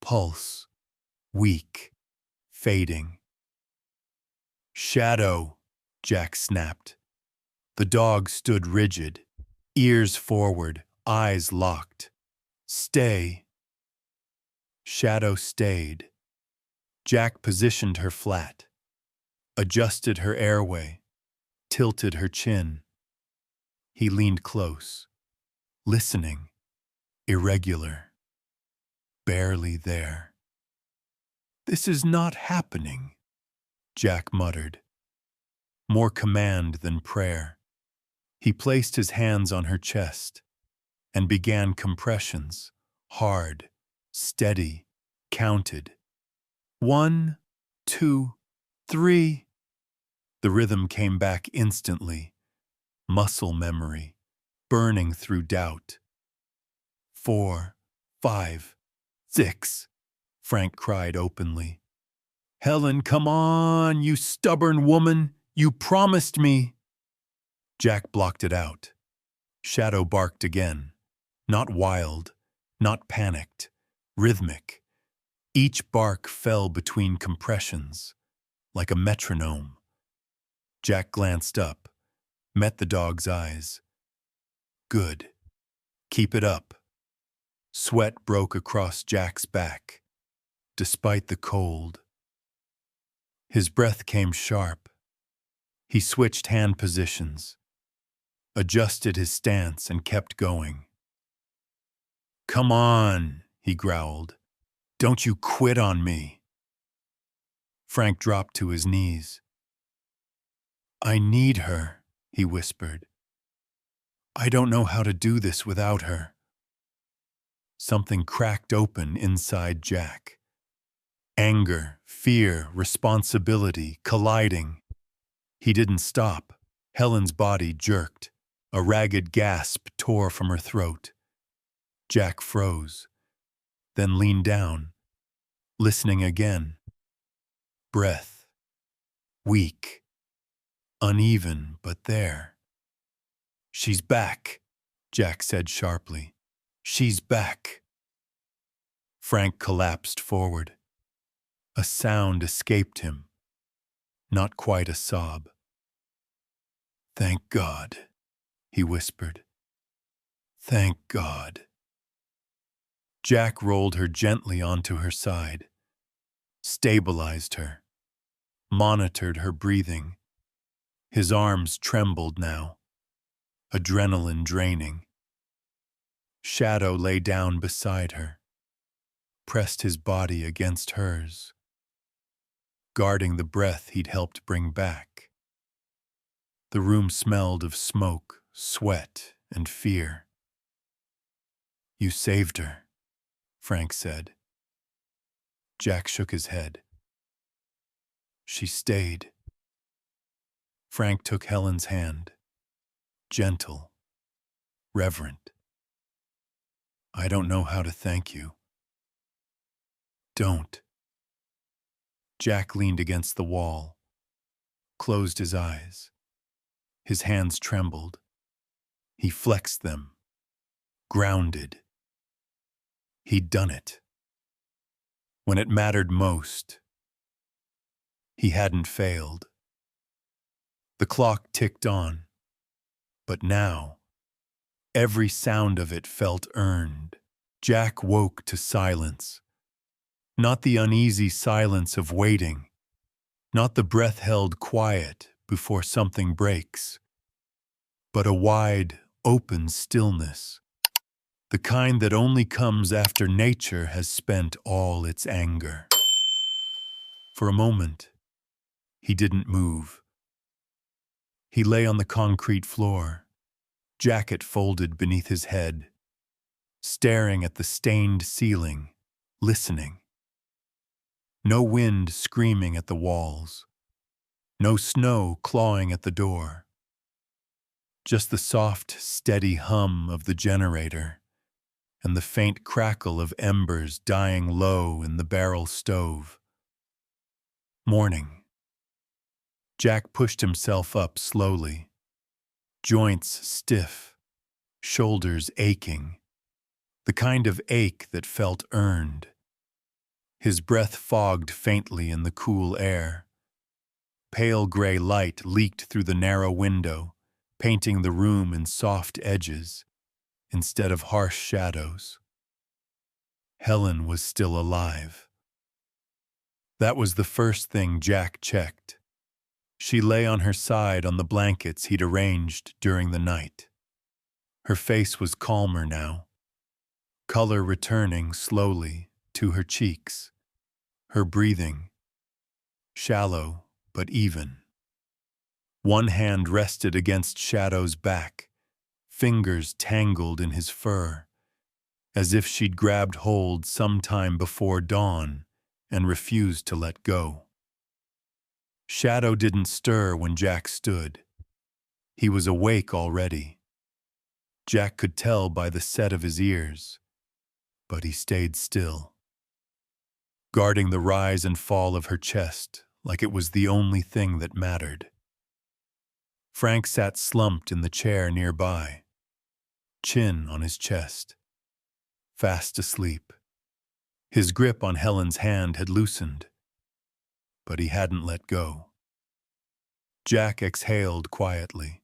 Pulse, weak, fading. "Shadow," Jack snapped. The dog stood rigid, ears forward, eyes locked. "Stay." Shadow stayed. Jack positioned her flat, adjusted her airway, tilted her chin. He leaned close, listening, irregular, barely there. "This is not happening," Jack muttered, more command than prayer. He placed his hands on her chest and began compressions, hard, steady, counted. 1, 2, 3. The rhythm came back instantly, muscle memory, burning through doubt. 4, 5, 6, Frank cried openly. "Helen, come on, you stubborn woman! You promised me!" Jack blocked it out. Shadow barked again. Not wild, not panicked, rhythmic. Each bark fell between compressions, like a metronome. Jack glanced up, met the dog's eyes. "Good. Keep it up." Sweat broke across Jack's back, despite the cold. His breath came sharp. He switched hand positions, adjusted his stance, and kept going. "Come on," he growled. "Don't you quit on me." Frank dropped to his knees. "I need her," he whispered. "I don't know how to do this without her." Something cracked open inside Jack. Anger, fear, responsibility colliding. He didn't stop. Helen's body jerked. A ragged gasp tore from her throat. Jack froze, then leaned down, listening again. Breath. Weak. Uneven, but there. "She's back," Jack said sharply. "She's back." Frank collapsed forward. A sound escaped him, not quite a sob. "Thank God," he whispered. "Thank God." Jack rolled her gently onto her side, stabilized her, monitored her breathing. His arms trembled now, adrenaline draining. Shadow lay down beside her, pressed his body against hers, guarding the breath he'd helped bring back. The room smelled of smoke, sweat, and fear. "You saved her," Frank said. Jack shook his head. "She stayed." Frank took Helen's hand, gentle, reverent. "I don't know how to thank you." "Don't." Jack leaned against the wall, closed his eyes. His hands trembled. He flexed them, grounded. He'd done it. When it mattered most, he hadn't failed. The clock ticked on, but now, every sound of it felt earned. Jack woke to silence. Not the uneasy silence of waiting, not the breath held quiet before something breaks, but a wide, open stillness, the kind that only comes after nature has spent all its anger. For a moment, he didn't move. He lay on the concrete floor, jacket folded beneath his head, staring at the stained ceiling, listening. No wind screaming at the walls, no snow clawing at the door. Just the soft, steady hum of the generator and the faint crackle of embers dying low in the barrel stove. Morning. Jack pushed himself up slowly, joints stiff, shoulders aching, the kind of ache that felt earned. His breath fogged faintly in the cool air. Pale gray light leaked through the narrow window, painting the room in soft edges instead of harsh shadows. Helen was still alive. That was the first thing Jack checked. She lay on her side on the blankets he'd arranged during the night. Her face was calmer now, color returning slowly to her cheeks, her breathing shallow but even. One hand rested against Shadow's back, fingers tangled in his fur, as if she'd grabbed hold sometime before dawn and refused to let go. Shadow didn't stir when Jack stood. He was awake already. Jack could tell by the set of his ears, but he stayed still, guarding the rise and fall of her chest like it was the only thing that mattered. Frank sat slumped in the chair nearby, chin on his chest, fast asleep. His grip on Helen's hand had loosened, but he hadn't let go. Jack exhaled quietly.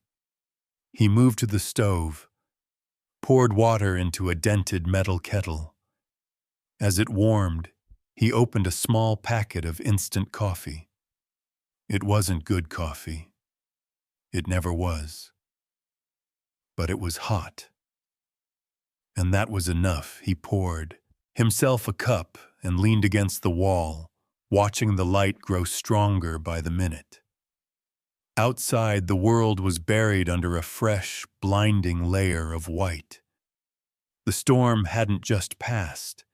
He moved to the stove, poured water into a dented metal kettle. As it warmed, he opened a small packet of instant coffee. It wasn't good coffee. It never was. But it was hot. And that was enough. He poured himself a cup and leaned against the wall, watching the light grow stronger by the minute. Outside, the world was buried under a fresh, blinding layer of white. The storm hadn't just passed.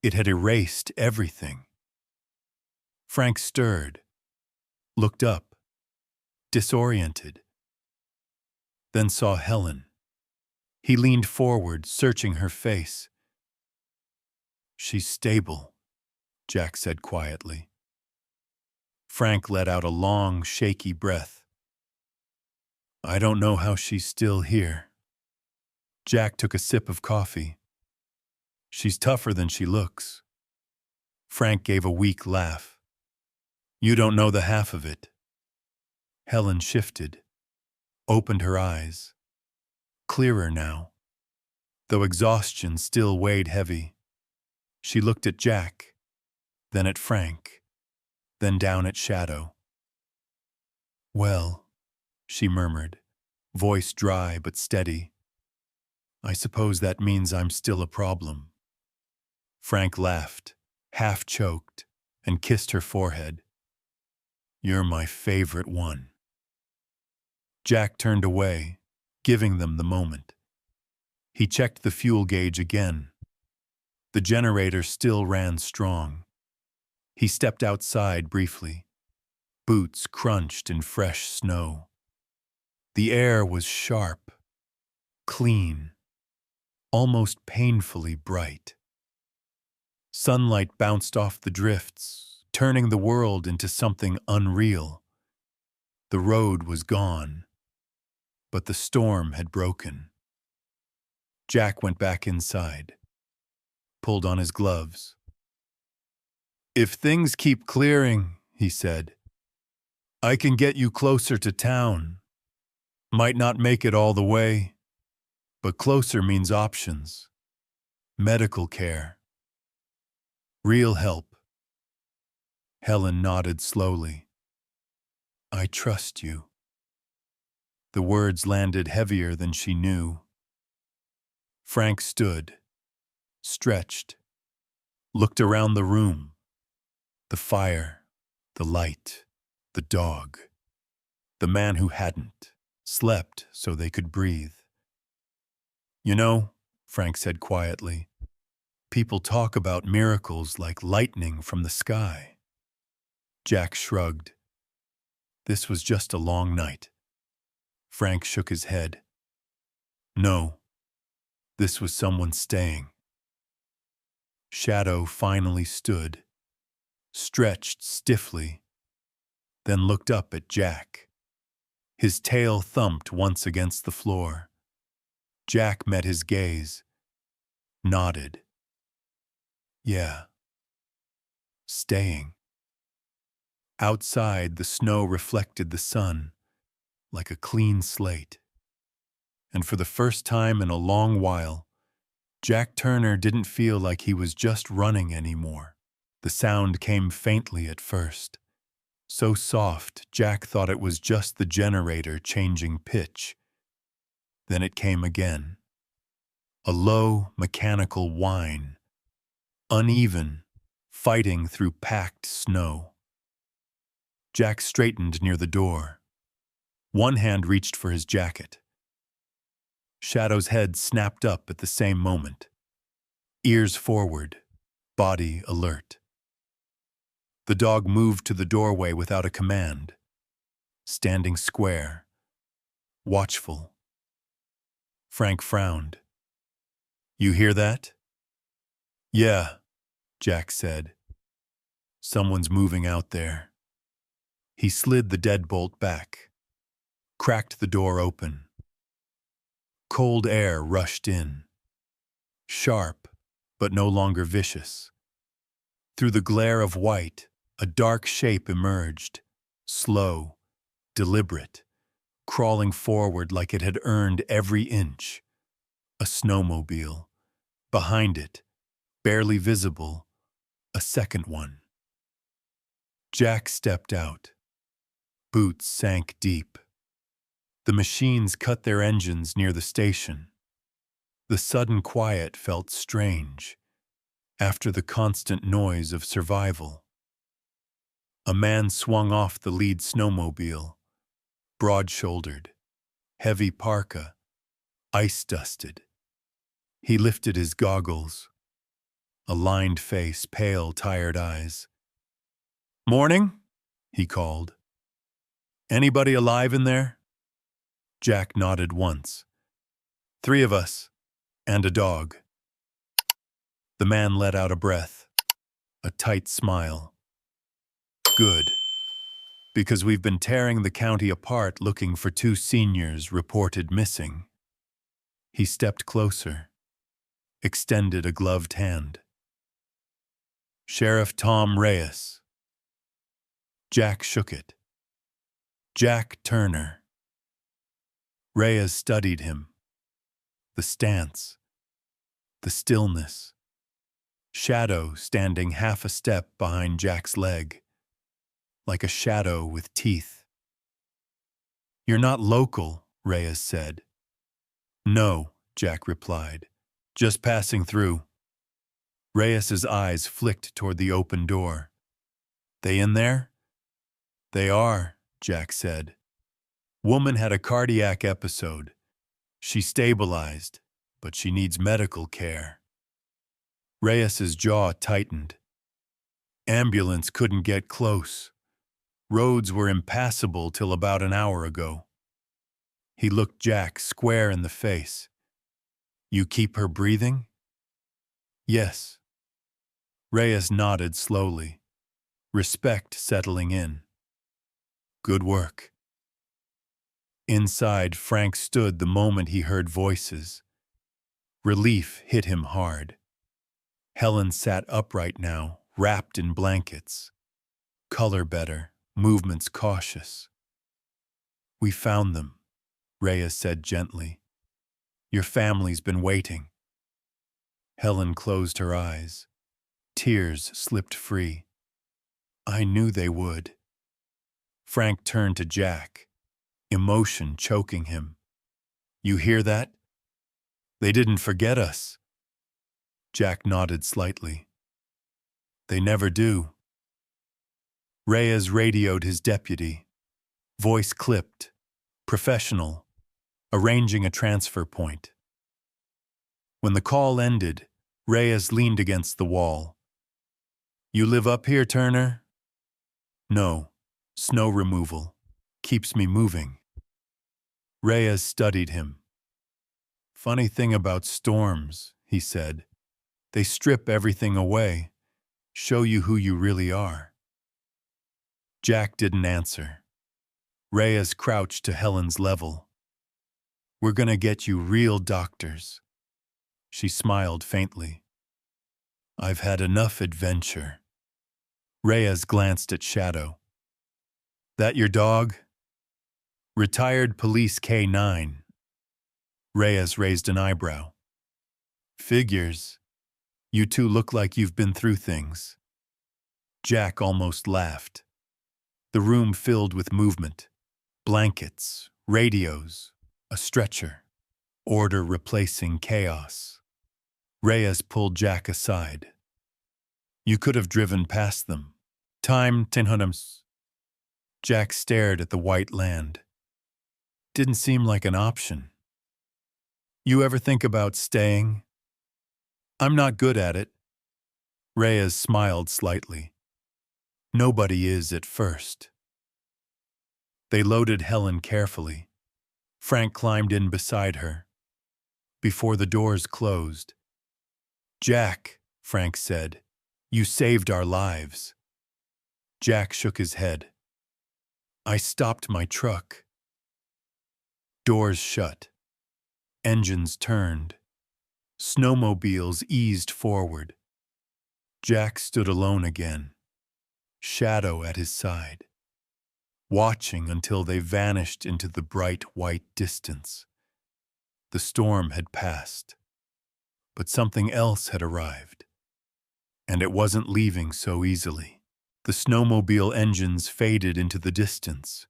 It had erased everything. Frank stirred, looked up, disoriented, then saw Helen. He leaned forward, searching her face. "She's stable," Jack said quietly. Frank let out a long, shaky breath. "I don't know how she's still here." Jack took a sip of coffee. "She's tougher than she looks." Frank gave a weak laugh. "You don't know the half of it." Helen shifted, opened her eyes, clearer now, though exhaustion still weighed heavy. She looked at Jack, then at Frank, then down at Shadow. "Well," she murmured, voice dry but steady, "I suppose that means I'm still a problem." Frank laughed, half choked, and kissed her forehead. "You're my favorite one." Jack turned away, giving them the moment. He checked the fuel gauge again. The generator still ran strong. He stepped outside briefly. Boots crunched in fresh snow. The air was sharp, clean, almost painfully bright. Sunlight bounced off the drifts, turning the world into something unreal. The road was gone, but the storm had broken. Jack went back inside, pulled on his gloves. "If things keep clearing," he said, "I can get you closer to town. Might not make it all the way, but closer means options, medical care, real help." Helen nodded slowly. "I trust you." The words landed heavier than she knew. Frank stood, stretched, looked around the room. The fire, the light, the dog, the man who hadn't, slept so they could breathe. "You know," Frank said quietly, "people talk about miracles like lightning from the sky." Jack shrugged. "This was just a long night." Frank shook his head. "No, this was someone staying." Shadow finally stood, stretched stiffly, then looked up at Jack. His tail thumped once against the floor. Jack met his gaze, nodded. Yeah, staying. Outside, the snow reflected the sun like a clean slate. And for the first time in a long while, Jack Turner didn't feel like he was just running anymore. The sound came faintly at first. So soft, Jack thought it was just the generator changing pitch. Then it came again. A low, mechanical whine, uneven, fighting through packed snow. Jack straightened near the door. One hand reached for his jacket. Shadow's head snapped up at the same moment. Ears forward, body alert. The dog moved to the doorway without a command, standing square, watchful. Frank frowned. You hear that? Yeah, Jack said. Someone's moving out there. He slid the deadbolt back, cracked the door open. Cold air rushed in, sharp, but no longer vicious. Through the glare of white, a dark shape emerged, slow, deliberate, crawling forward like it had earned every inch. A snowmobile. Behind it, barely visible, a second one. Jack stepped out. Boots sank deep. The machines cut their engines near the station. The sudden quiet felt strange, after the constant noise of survival. A man swung off the lead snowmobile, broad-shouldered, heavy parka, ice-dusted. He lifted his goggles, a lined face, pale, tired eyes. "Morning," he called. "Anybody alive in there?" Jack nodded once. "3 of us, and a dog." The man let out a breath, a tight smile. "Good, because we've been tearing the county apart looking for 2 seniors reported missing." He stepped closer, extended a gloved hand. "Sheriff Tom Reyes." Jack shook it. Jack Turner. Reyes studied him. The stance, the stillness. Shadow standing half a step behind Jack's leg, like a shadow with teeth. "You're not local," Reyes said. "No," Jack replied. "Just passing through." Reyes's eyes flicked toward the open door. "They in there?" "They are," Jack said. "Woman had a cardiac episode. She stabilized, but she needs medical care." Reyes's jaw tightened. Ambulance couldn't get close. Roads were impassable till about an hour ago. He looked Jack square in the face. "You keep her breathing?" "Yes." Reyes nodded slowly, respect settling in. "Good work." Inside, Frank stood the moment he heard voices. Relief hit him hard. Helen sat upright now, wrapped in blankets. Color better, movements cautious. "We found them," Reyes said gently. "Your family's been waiting." Helen closed her eyes. Tears slipped free. "I knew they would." Frank turned to Jack, emotion choking him. "You hear that? They didn't forget us." Jack nodded slightly. "They never do." Reyes radioed his deputy. Voice clipped, professional, arranging a transfer point. When the call ended, Reyes leaned against the wall. "You live up here, Turner?" "No. Snow removal. Keeps me moving." Reyes studied him. "Funny thing about storms," he said. "They strip everything away, show you who you really are." Jack didn't answer. Reyes crouched to Helen's level. We're gonna get you real doctors." She smiled faintly. "I've had enough adventure." Reyes glanced at Shadow. "That your dog?" "Retired police K9. Reyes raised an eyebrow. "Figures. You two look like you've been through things." Jack almost laughed. The room filled with movement. Blankets, radios, a stretcher. Order replacing chaos. Reyes pulled Jack aside. "You could have driven past them. Time tinhunums." Jack stared at the white land. Didn't seem like an option. "You ever think about staying?" "I'm not good at it." Reyes smiled slightly. "Nobody is at first." They loaded Helen carefully. Frank climbed in beside her. Before the doors closed, "Jack," Frank said, "you saved our lives." Jack shook his head. "I stopped my truck." Doors shut. Engines turned. Snowmobiles eased forward. Jack stood alone again, Shadow at his side, watching until they vanished into the bright white distance. The storm had passed, but something else had arrived, and it wasn't leaving so easily. The snowmobile engines faded into the distance,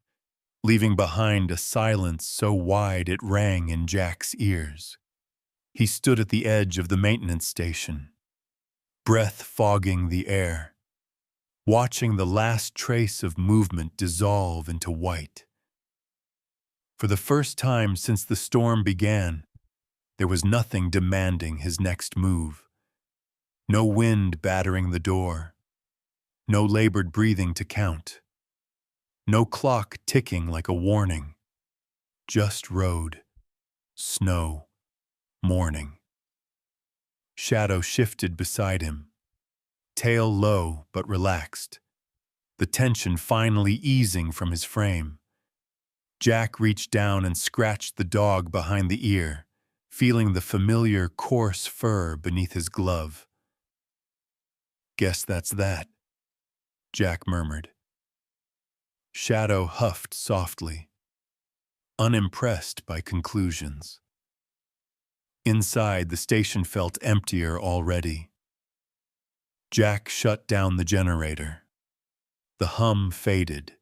leaving behind a silence so wide it rang in Jack's ears. He stood at the edge of the maintenance station, breath fogging the air, watching the last trace of movement dissolve into white. For the first time since the storm began, there was nothing demanding his next move. No wind battering the door, no labored breathing to count, no clock ticking like a warning. Just road, snow, morning. Shadow shifted beside him, tail low but relaxed, the tension finally easing from his frame. Jack reached down and scratched the dog behind the ear, feeling the familiar coarse fur beneath his glove. "Guess that's that," Jack murmured. Shadow huffed softly, unimpressed by conclusions. Inside, the station felt emptier already. Jack shut down the generator. The hum faded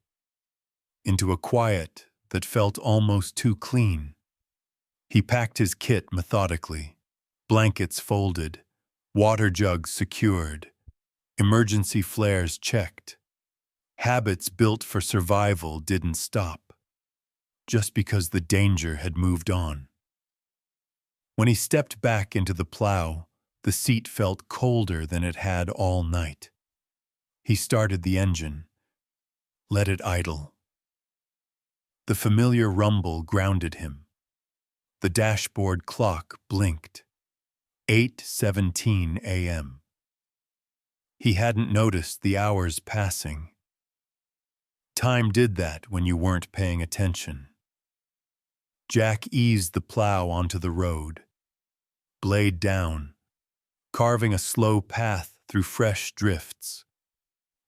into a quiet that felt almost too clean. He packed his kit methodically, blankets folded, water jugs secured, emergency flares checked. Habits built for survival didn't stop, just because the danger had moved on. When he stepped back into the plow, the seat felt colder than it had all night. He started the engine, let it idle. The familiar rumble grounded him. The dashboard clock blinked. 8:17 a.m. He hadn't noticed the hours passing. Time did that when you weren't paying attention. Jack eased the plow onto the road, blade down, carving a slow path through fresh drifts.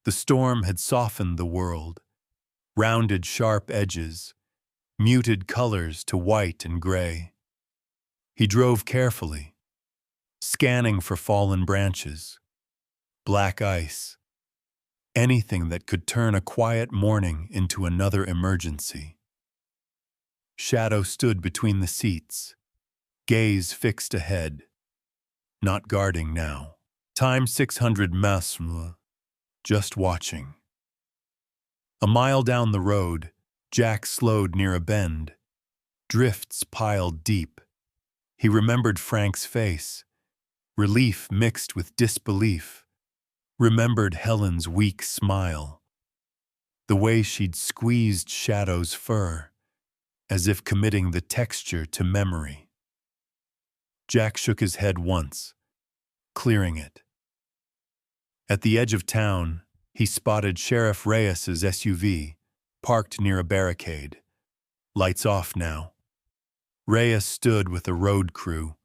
The storm had softened the world, rounded sharp edges, muted colors to white and gray. He drove carefully, scanning for fallen branches, black ice, anything that could turn a quiet morning into another emergency. Shadow stood between the seats, gaze fixed ahead, not guarding now. Time 600 miles, just watching. A mile down the road, Jack slowed near a bend. Drifts piled deep. He remembered Frank's face, relief mixed with disbelief. Remembered Helen's weak smile, the way she'd squeezed Shadow's fur, as if committing the texture to memory. Jack shook his head once, clearing it. At the edge of town, he spotted Sheriff Reyes's SUV, parked near a barricade. Lights off now. Reyes stood with a road crew,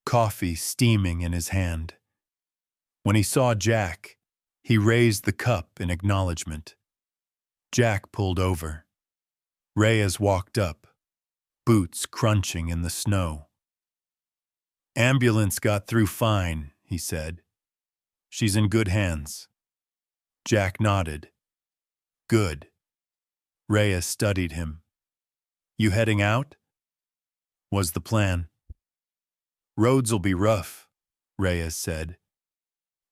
coffee steaming in his hand. When he saw Jack, he raised the cup in acknowledgement. Jack pulled over. Reyes walked up, boots crunching in the snow. "Ambulance got through fine," he said. "She's in good hands." Jack nodded. "Good." Reyes studied him. "You heading out?" Was the plan. "Roads'll be rough," Reyes said.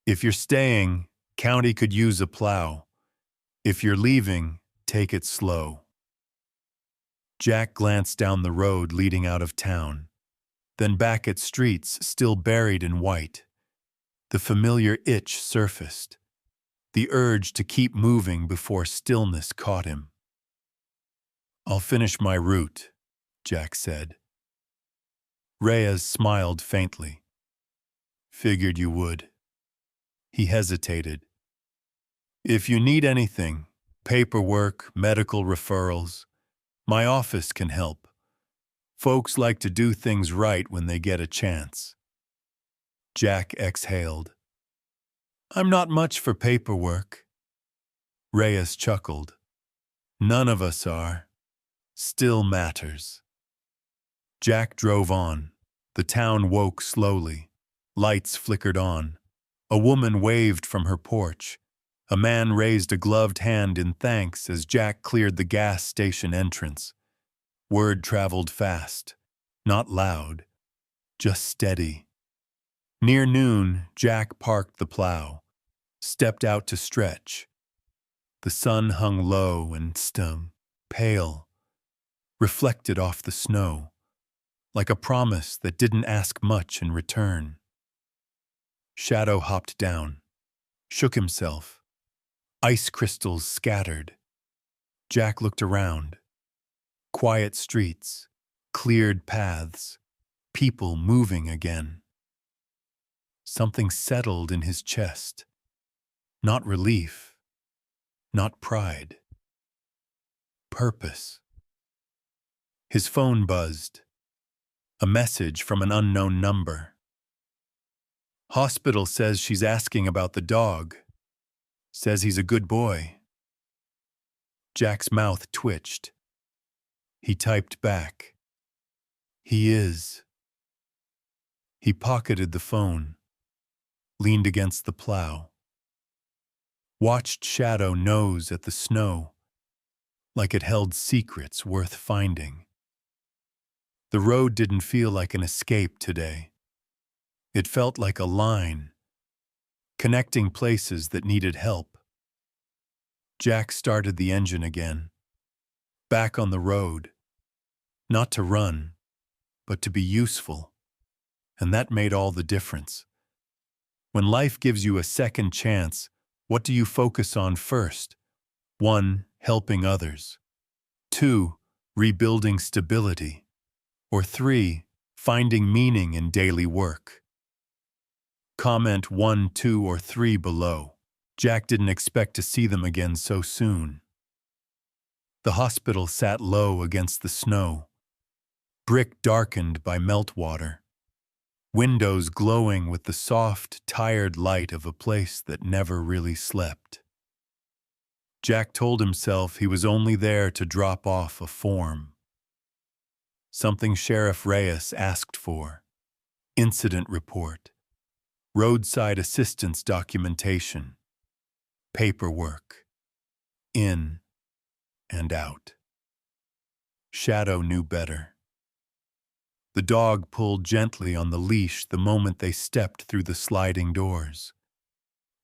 "If you're staying, county could use a plow. If you're leaving, take it slow." Jack glanced down the road leading out of town, then back at streets still buried in white. The familiar itch surfaced, the urge to keep moving before stillness caught him. "I'll finish my route," Jack said. Reyes smiled faintly. "Figured you would." He hesitated. "If you need anything, paperwork, medical referrals, my office can help. Folks like to do things right when they get a chance." Jack exhaled. "I'm not much for paperwork." Reyes chuckled. "None of us are. Still matters." Jack drove on. The town woke slowly. Lights flickered on. A woman waved from her porch. A man raised a gloved hand in thanks as Jack cleared the gas station entrance. Word traveled fast, not loud, just steady. Near noon, Jack parked the plow, stepped out to stretch. The sun hung low and stung, pale, reflected off the snow, like a promise that didn't ask much in return. Shadow hopped down, shook himself. Ice crystals scattered. Jack looked around. Quiet streets, cleared paths, people moving again. Something settled in his chest. Not relief, not pride. Purpose. His phone buzzed. A message from an unknown number. "Hospital says she's asking about the dog. Says he's a good boy." Jack's mouth twitched. He typed back, "He is." He pocketed the phone, leaned against the plow. Watched Shadow nose at the snow, like it held secrets worth finding. The road didn't feel like an escape today. It felt like a line, connecting places that needed help. Jack started the engine again, back on the road, not to run, but to be useful, and that made all the difference. When life gives you a second chance, what do you focus on first? 1, helping others. 2, rebuilding stability. Or 3, finding meaning in daily work. Comment 1, 2, or 3 below. Jack didn't expect to see them again so soon. The hospital sat low against the snow, brick darkened by meltwater, windows glowing with the soft, tired light of a place that never really slept. Jack told himself he was only there to drop off a form. Something Sheriff Reyes asked for. Incident report. Roadside assistance documentation. Paperwork. In and out. Shadow knew better. The dog pulled gently on the leash the moment they stepped through the sliding doors.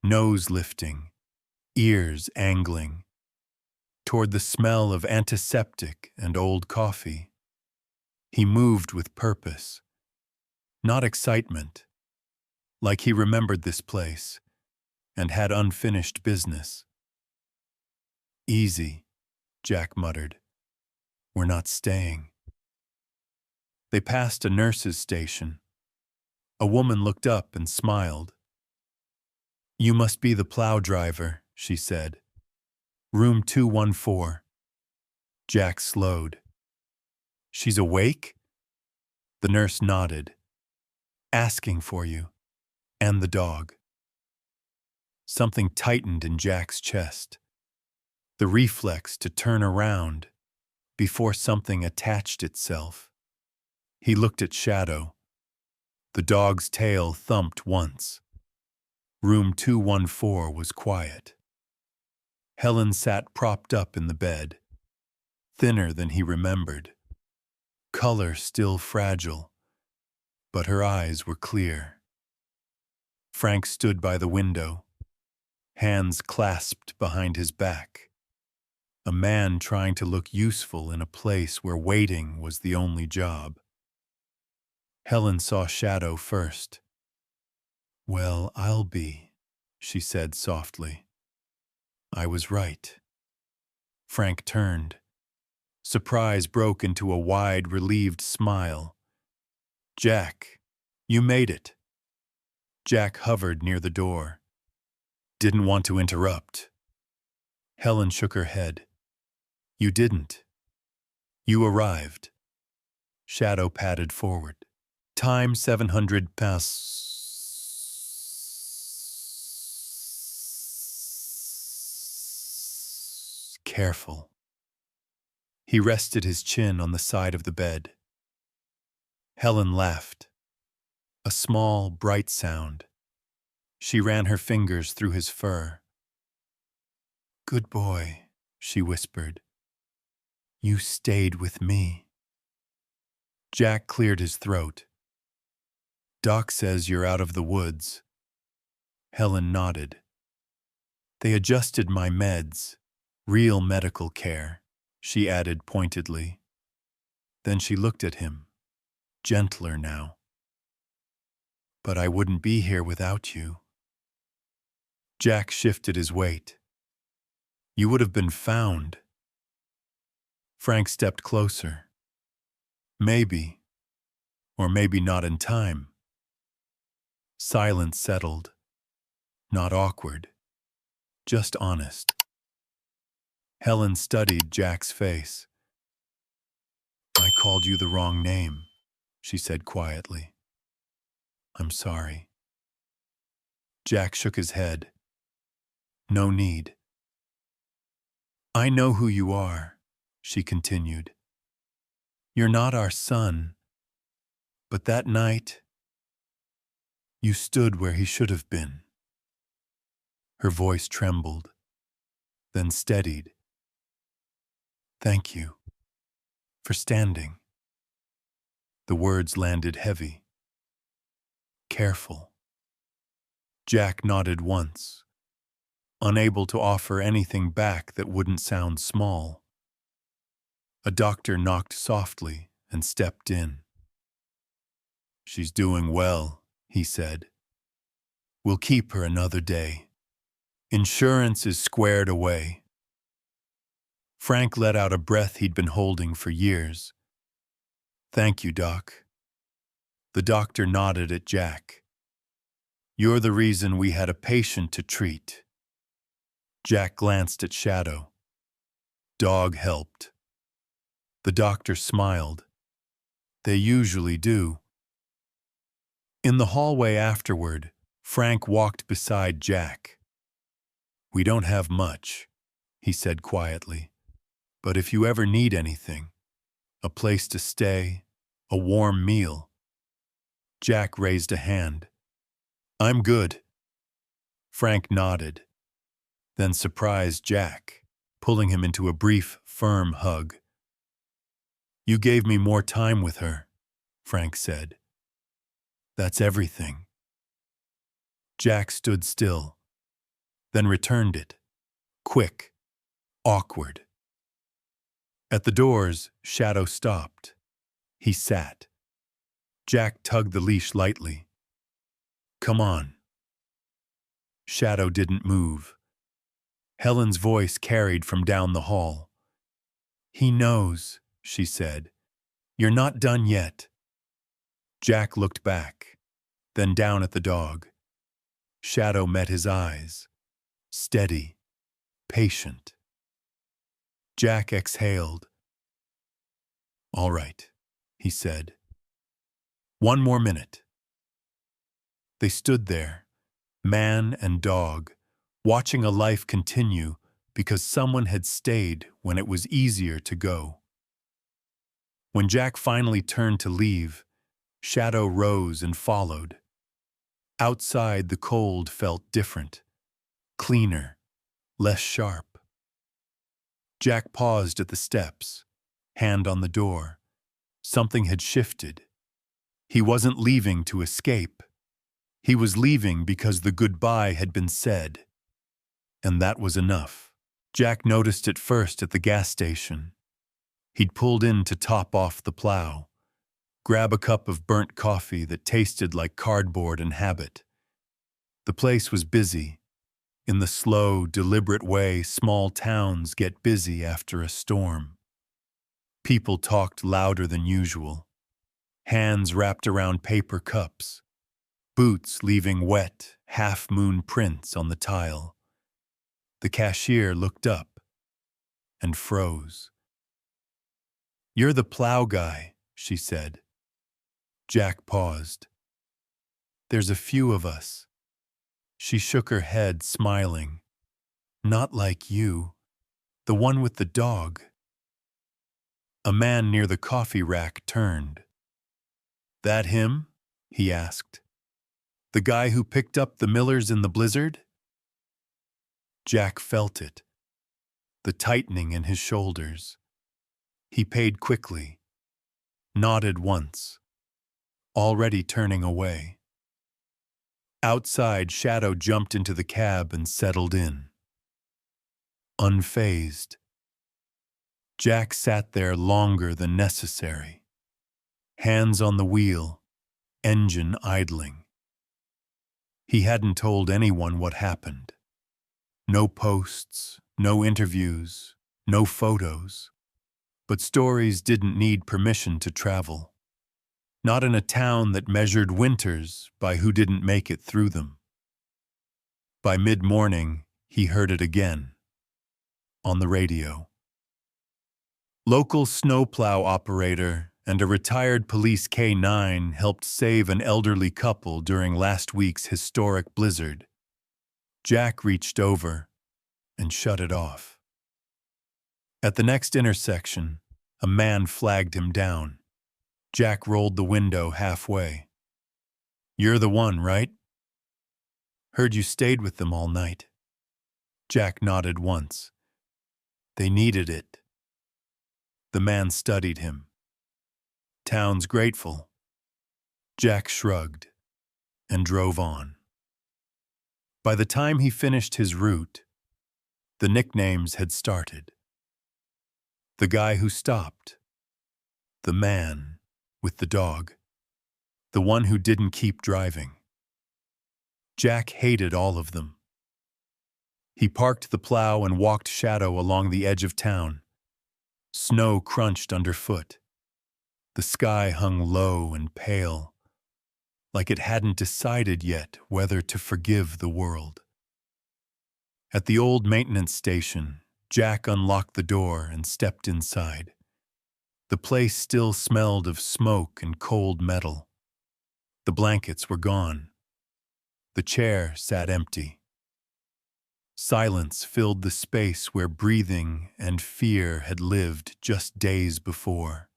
Nose lifting, ears angling, toward the smell of antiseptic and old coffee. He moved with purpose, not excitement, like he remembered this place and had unfinished business. "Easy," Jack muttered. "We're not staying." They passed a nurse's station. A woman looked up and smiled. "You must be the plow driver," she said. "Room 214. Jack slowed. "She's awake?" The nurse nodded. Asking for you. And the dog. Something tightened in Jack's chest. The reflex to turn around before something attached itself. He looked at Shadow. The dog's tail thumped once. Room 214 was quiet. Helen sat propped up in the bed, thinner than he remembered. Color still fragile, but her eyes were clear. Frank stood by the window, hands clasped behind his back. A man trying to look useful in a place where waiting was the only job. Helen saw Shadow first. "Well, I'll be," she said softly. "I was right." Frank turned. Surprise broke into a wide, relieved smile. "Jack, you made it." Jack hovered near the door. "Didn't want to interrupt." Helen shook her head. "You didn't. You arrived." Shadow padded forward. "Time 700 pass." Careful. He rested his chin on the side of the bed. Helen laughed. A small, bright sound. She ran her fingers through his fur. "Good boy," she whispered. "You stayed with me." Jack cleared his throat. "Doc says you're out of the woods." Helen nodded. "They adjusted my meds. Real medical care," she added pointedly. Then she looked at him, gentler now. "But I wouldn't be here without you." Jack shifted his weight. "You would have been found." Frank stepped closer. "Maybe, or maybe not in time." Silence settled. Not awkward, just honest. Helen studied Jack's face. "I called you the wrong name," she said quietly. "I'm sorry." Jack shook his head. "No need." "I know who you are," she continued. "You're not our son, but that night, you stood where he should have been." Her voice trembled, then steadied. "Thank you for standing." The words landed heavy. "Careful." Jack nodded once, unable to offer anything back that wouldn't sound small. A doctor knocked softly and stepped in. "She's doing well," he said. "We'll keep her another day. Insurance is squared away." Frank let out a breath he'd been holding for years. "Thank you, Doc." The doctor nodded at Jack. "You're the reason we had a patient to treat." Jack glanced at Shadow. "Dog helped." The doctor smiled. "They usually do." In the hallway afterward, Frank walked beside Jack. "We don't have much," he said quietly. "But if you ever need anything, a place to stay, a warm meal." Jack raised a hand. "I'm good." Frank nodded, then surprised Jack, pulling him into a brief, firm hug. "You gave me more time with her," Frank said. "That's everything." Jack stood still, then returned it. Quick, awkward. At the doors, Shadow stopped. He sat. Jack tugged the leash lightly. "Come on." Shadow didn't move. Helen's voice carried from down the hall. "He knows," she said. "You're not done yet." Jack looked back, then down at the dog. Shadow met his eyes. Steady, patient. Jack exhaled. "All right," he said. One more minute. They stood there, man and dog, watching a life continue because someone had stayed when it was easier to go. When Jack finally turned to leave, Shadow rose and followed. Outside, the cold felt different, cleaner, less sharp. Jack paused at the steps, hand on the door. Something had shifted. He wasn't leaving to escape. He was leaving because the goodbye had been said. And that was enough. Jack noticed it first at the gas station. He'd pulled in to top off the plow, grab a cup of burnt coffee that tasted like cardboard and habit. The place was busy. In the slow, deliberate way small towns get busy after a storm. People talked louder than usual. Hands wrapped around paper cups. Boots leaving wet, half-moon prints on the tile. The cashier looked up and froze. "You're the plow guy," she said. Jack paused. "There's a few of us." She shook her head, smiling. "Not like you. The one with the dog." A man near the coffee rack turned. "That him?" he asked. "The guy who picked up the Millers in the blizzard?" Jack felt it, the tightening in his shoulders. He paid quickly, nodded once, already turning away. Outside, Shadow jumped into the cab and settled in. Unfazed. Jack sat there longer than necessary. Hands on the wheel, engine idling. He hadn't told anyone what happened. No posts, no interviews, no photos. But stories didn't need permission to travel. Not in a town that measured winters by who didn't make it through them. By mid-morning, he heard it again. On the radio. Local snowplow operator and a retired police K-9 helped save an elderly couple during last week's historic blizzard. Jack reached over and shut it off. At the next intersection, a man flagged him down. Jack rolled the window halfway. "You're the one, right? Heard you stayed with them all night." Jack nodded once. "They needed it." The man studied him. "Town's grateful." Jack shrugged and drove on. By the time he finished his route, the nicknames had started. The guy who stopped. The man with the dog. The one who didn't keep driving. Jack hated all of them. He parked the plow and walked Shadow along the edge of town. Snow crunched underfoot. The sky hung low and pale, like it hadn't decided yet whether to forgive the world. At the old maintenance station, Jack unlocked the door and stepped inside. The place still smelled of smoke and cold metal. The blankets were gone. The chair sat empty. Silence filled the space where breathing and fear had lived just days before.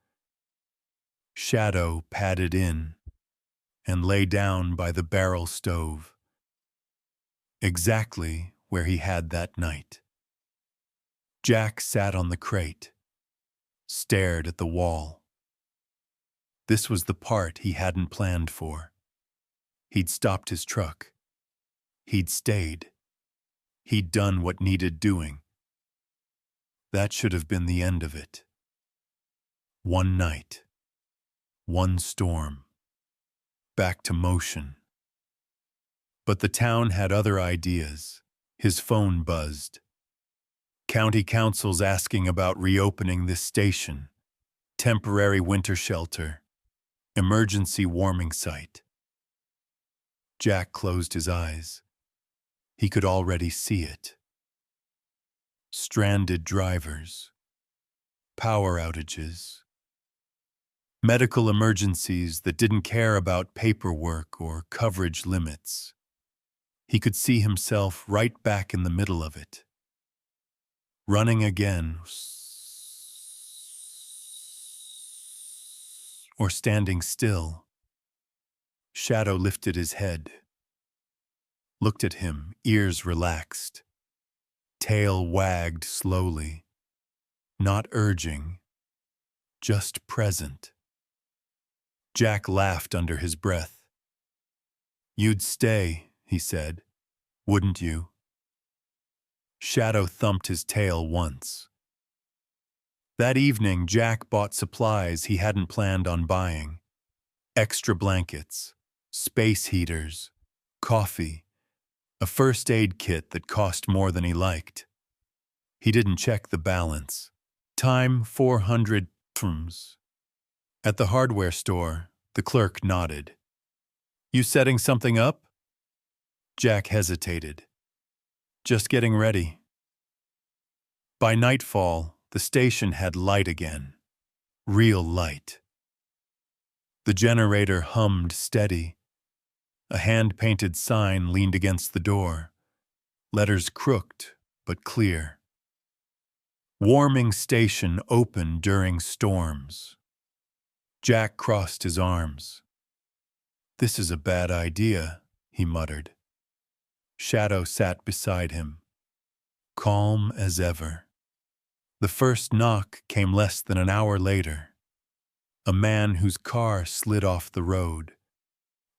Shadow padded in and lay down by the barrel stove, exactly where he had that night. Jack sat on the crate, stared at the wall. This was the part he hadn't planned for. He'd stopped his truck. He'd stayed. He'd done what needed doing. That should have been the end of it. One night. One storm. Back to motion. But the town had other ideas. His phone buzzed. County council's asking about reopening this station. Temporary winter shelter. Emergency warming site. Jack closed his eyes. He could already see it. Stranded drivers. Power outages. Medical emergencies that didn't care about paperwork or coverage limits. He could see himself right back in the middle of it. Running again, or standing still. Shadow lifted his head, looked at him, ears relaxed. Tail wagged slowly, not urging, just present. Jack laughed under his breath. "You'd stay," he said, "wouldn't you?" Shadow thumped his tail once. That evening, Jack bought supplies he hadn't planned on buying. Extra blankets, space heaters, coffee, a first aid kit that cost more than he liked. He didn't check the balance. Time 400 thrums. At the hardware store, the clerk nodded. "You setting something up?" Jack hesitated. "Just getting ready." By nightfall, the station had light again. Real light. The generator hummed steady. A hand-painted sign leaned against the door. Letters crooked, but clear. Warming station open during storms. Jack crossed his arms. "This is a bad idea," he muttered. Shadow sat beside him, calm as ever. The first knock came less than an hour later. A man whose car slid off the road.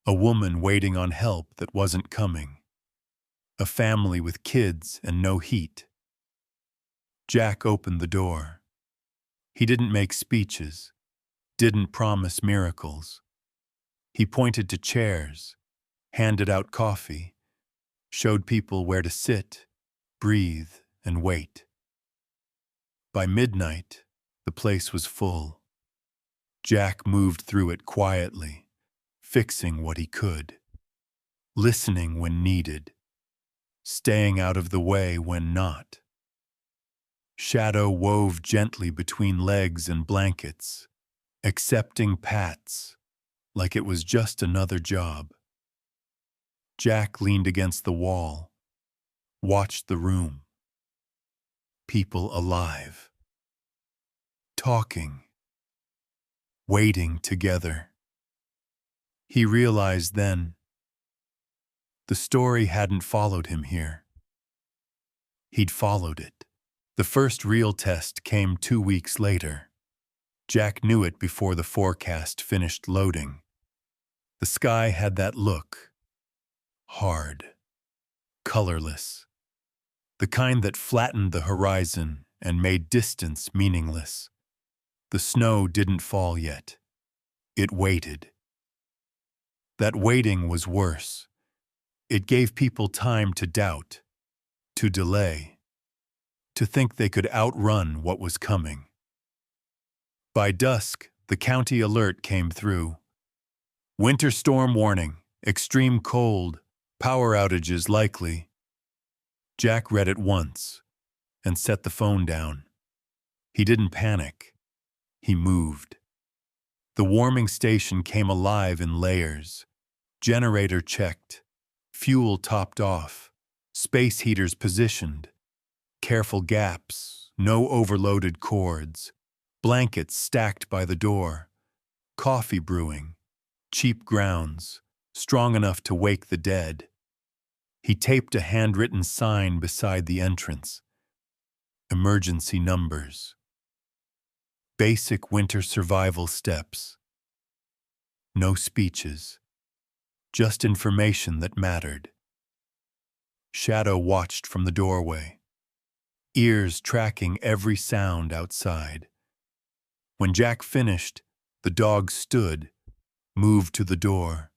A woman waiting on help that wasn't coming. A family with kids and no heat. Jack opened the door. He didn't make speeches, didn't promise miracles. He pointed to chairs, handed out coffee, showed people where to sit, breathe, and wait. By midnight, the place was full. Jack moved through it quietly, fixing what he could, listening when needed, staying out of the way when not. Shadow wove gently between legs and blankets, accepting pats like it was just another job. Jack leaned against the wall, watched the room. People alive. Talking. Waiting together. He realized then, the story hadn't followed him here. He'd followed it. The first real test came 2 weeks later. Jack knew it before the forecast finished loading. The sky had that look. Hard. Colorless. The kind that flattened the horizon and made distance meaningless. The snow didn't fall yet. It waited. That waiting was worse. It gave people time to doubt, to delay, to think they could outrun what was coming. By dusk, the county alert came through. Winter storm warning, extreme cold, power outages likely. Jack read it once and set the phone down. He didn't panic. He moved. The warming station came alive in layers. Generator checked. Fuel topped off. Space heaters positioned. Careful gaps. No overloaded cords. Blankets stacked by the door. Coffee brewing. Cheap grounds. Strong enough to wake the dead. He taped a handwritten sign beside the entrance. Emergency numbers. Basic winter survival steps. No speeches. Just information that mattered. Shadow watched from the doorway, ears tracking every sound outside. When Jack finished, the dog stood, moved to the door,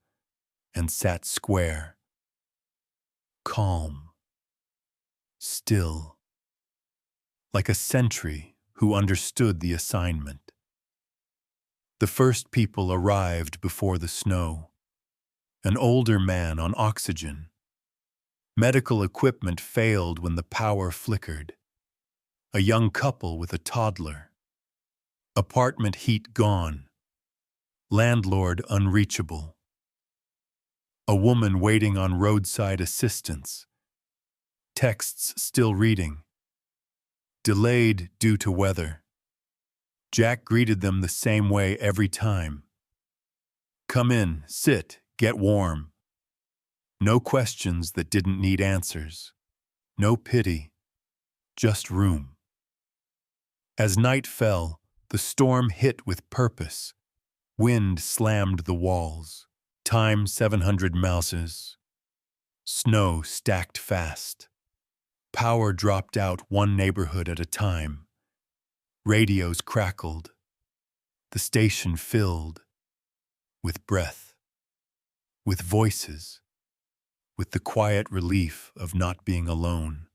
and sat square. Calm. Still. Like a sentry who understood the assignment. The first people arrived before the snow. An older man on oxygen. Medical equipment failed when the power flickered. A young couple with a toddler. Apartment heat gone. Landlord unreachable. A woman waiting on roadside assistance. Texts still reading. Delayed due to weather. Jack greeted them the same way every time. Come in, sit, get warm. No questions that didn't need answers. No pity, just room. As night fell, the storm hit with purpose. Wind slammed the walls. Time 700 mouses. Snow stacked fast. Power dropped out one neighborhood at a time. Radios crackled. The station filled with breath, with voices, with the quiet relief of not being alone.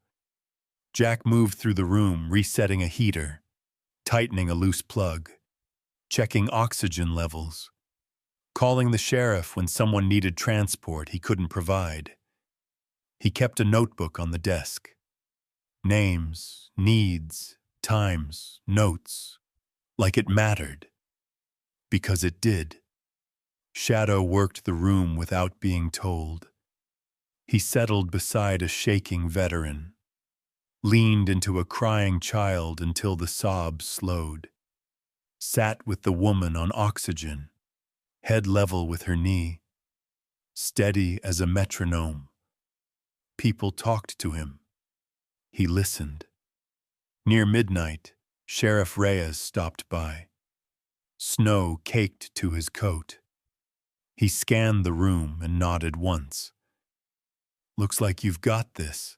Jack moved through the room, resetting a heater, tightening a loose plug, checking oxygen levels, calling the sheriff when someone needed transport he couldn't provide. He kept a notebook on the desk. Names, needs, times, notes, like it mattered. Because it did. Shadow worked the room without being told. He settled beside a shaking veteran, leaned into a crying child until the sobs slowed, sat with the woman on oxygen, head level with her knee, steady as a metronome. People talked to him. He listened. Near midnight, Sheriff Reyes stopped by. Snow caked to his coat. He scanned the room and nodded once. Looks like you've got this.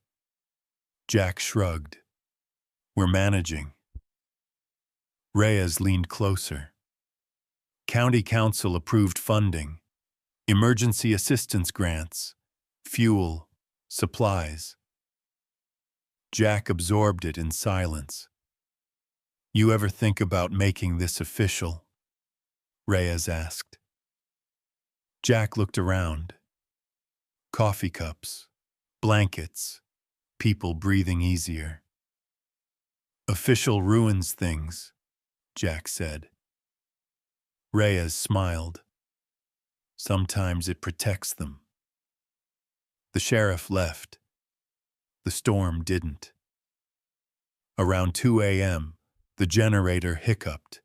Jack shrugged. We're managing. Reyes leaned closer. County Council approved funding, emergency assistance grants, fuel, supplies. Jack absorbed it in silence. You ever think about making this official? Reyes asked. Jack looked around. Coffee cups, blankets, people breathing easier. Official ruins things, Jack said. Reyes smiled. Sometimes it protects them. The sheriff left. The storm didn't. Around 2 a.m., the generator hiccuped.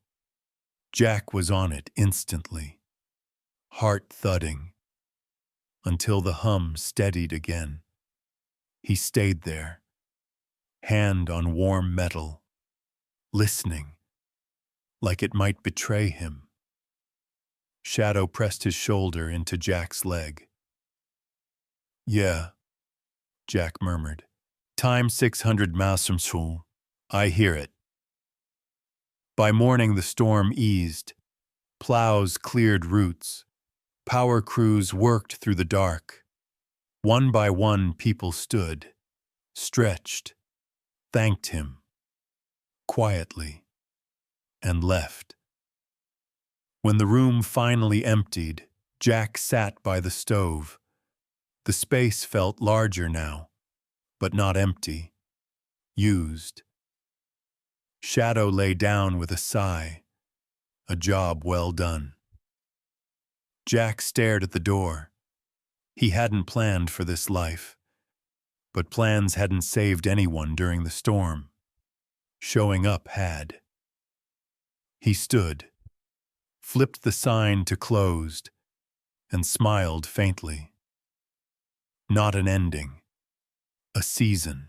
Jack was on it instantly, heart thudding, until the hum steadied again. He stayed there, hand on warm metal, listening, like it might betray him. Shadow pressed his shoulder into Jack's leg. Yeah, Jack murmured. Time 600 miles from school. I hear it. By morning the storm eased. Plows cleared routes. Power crews worked through the dark. One by one people stood, stretched, thanked him, quietly, and left. When the room finally emptied, Jack sat by the stove. The space felt larger now, but not empty, used. Shadow lay down with a sigh, a job well done. Jack stared at the door. He hadn't planned for this life, but plans hadn't saved anyone during the storm. Showing up had. He stood, flipped the sign to closed, and smiled faintly. Not an ending, a season.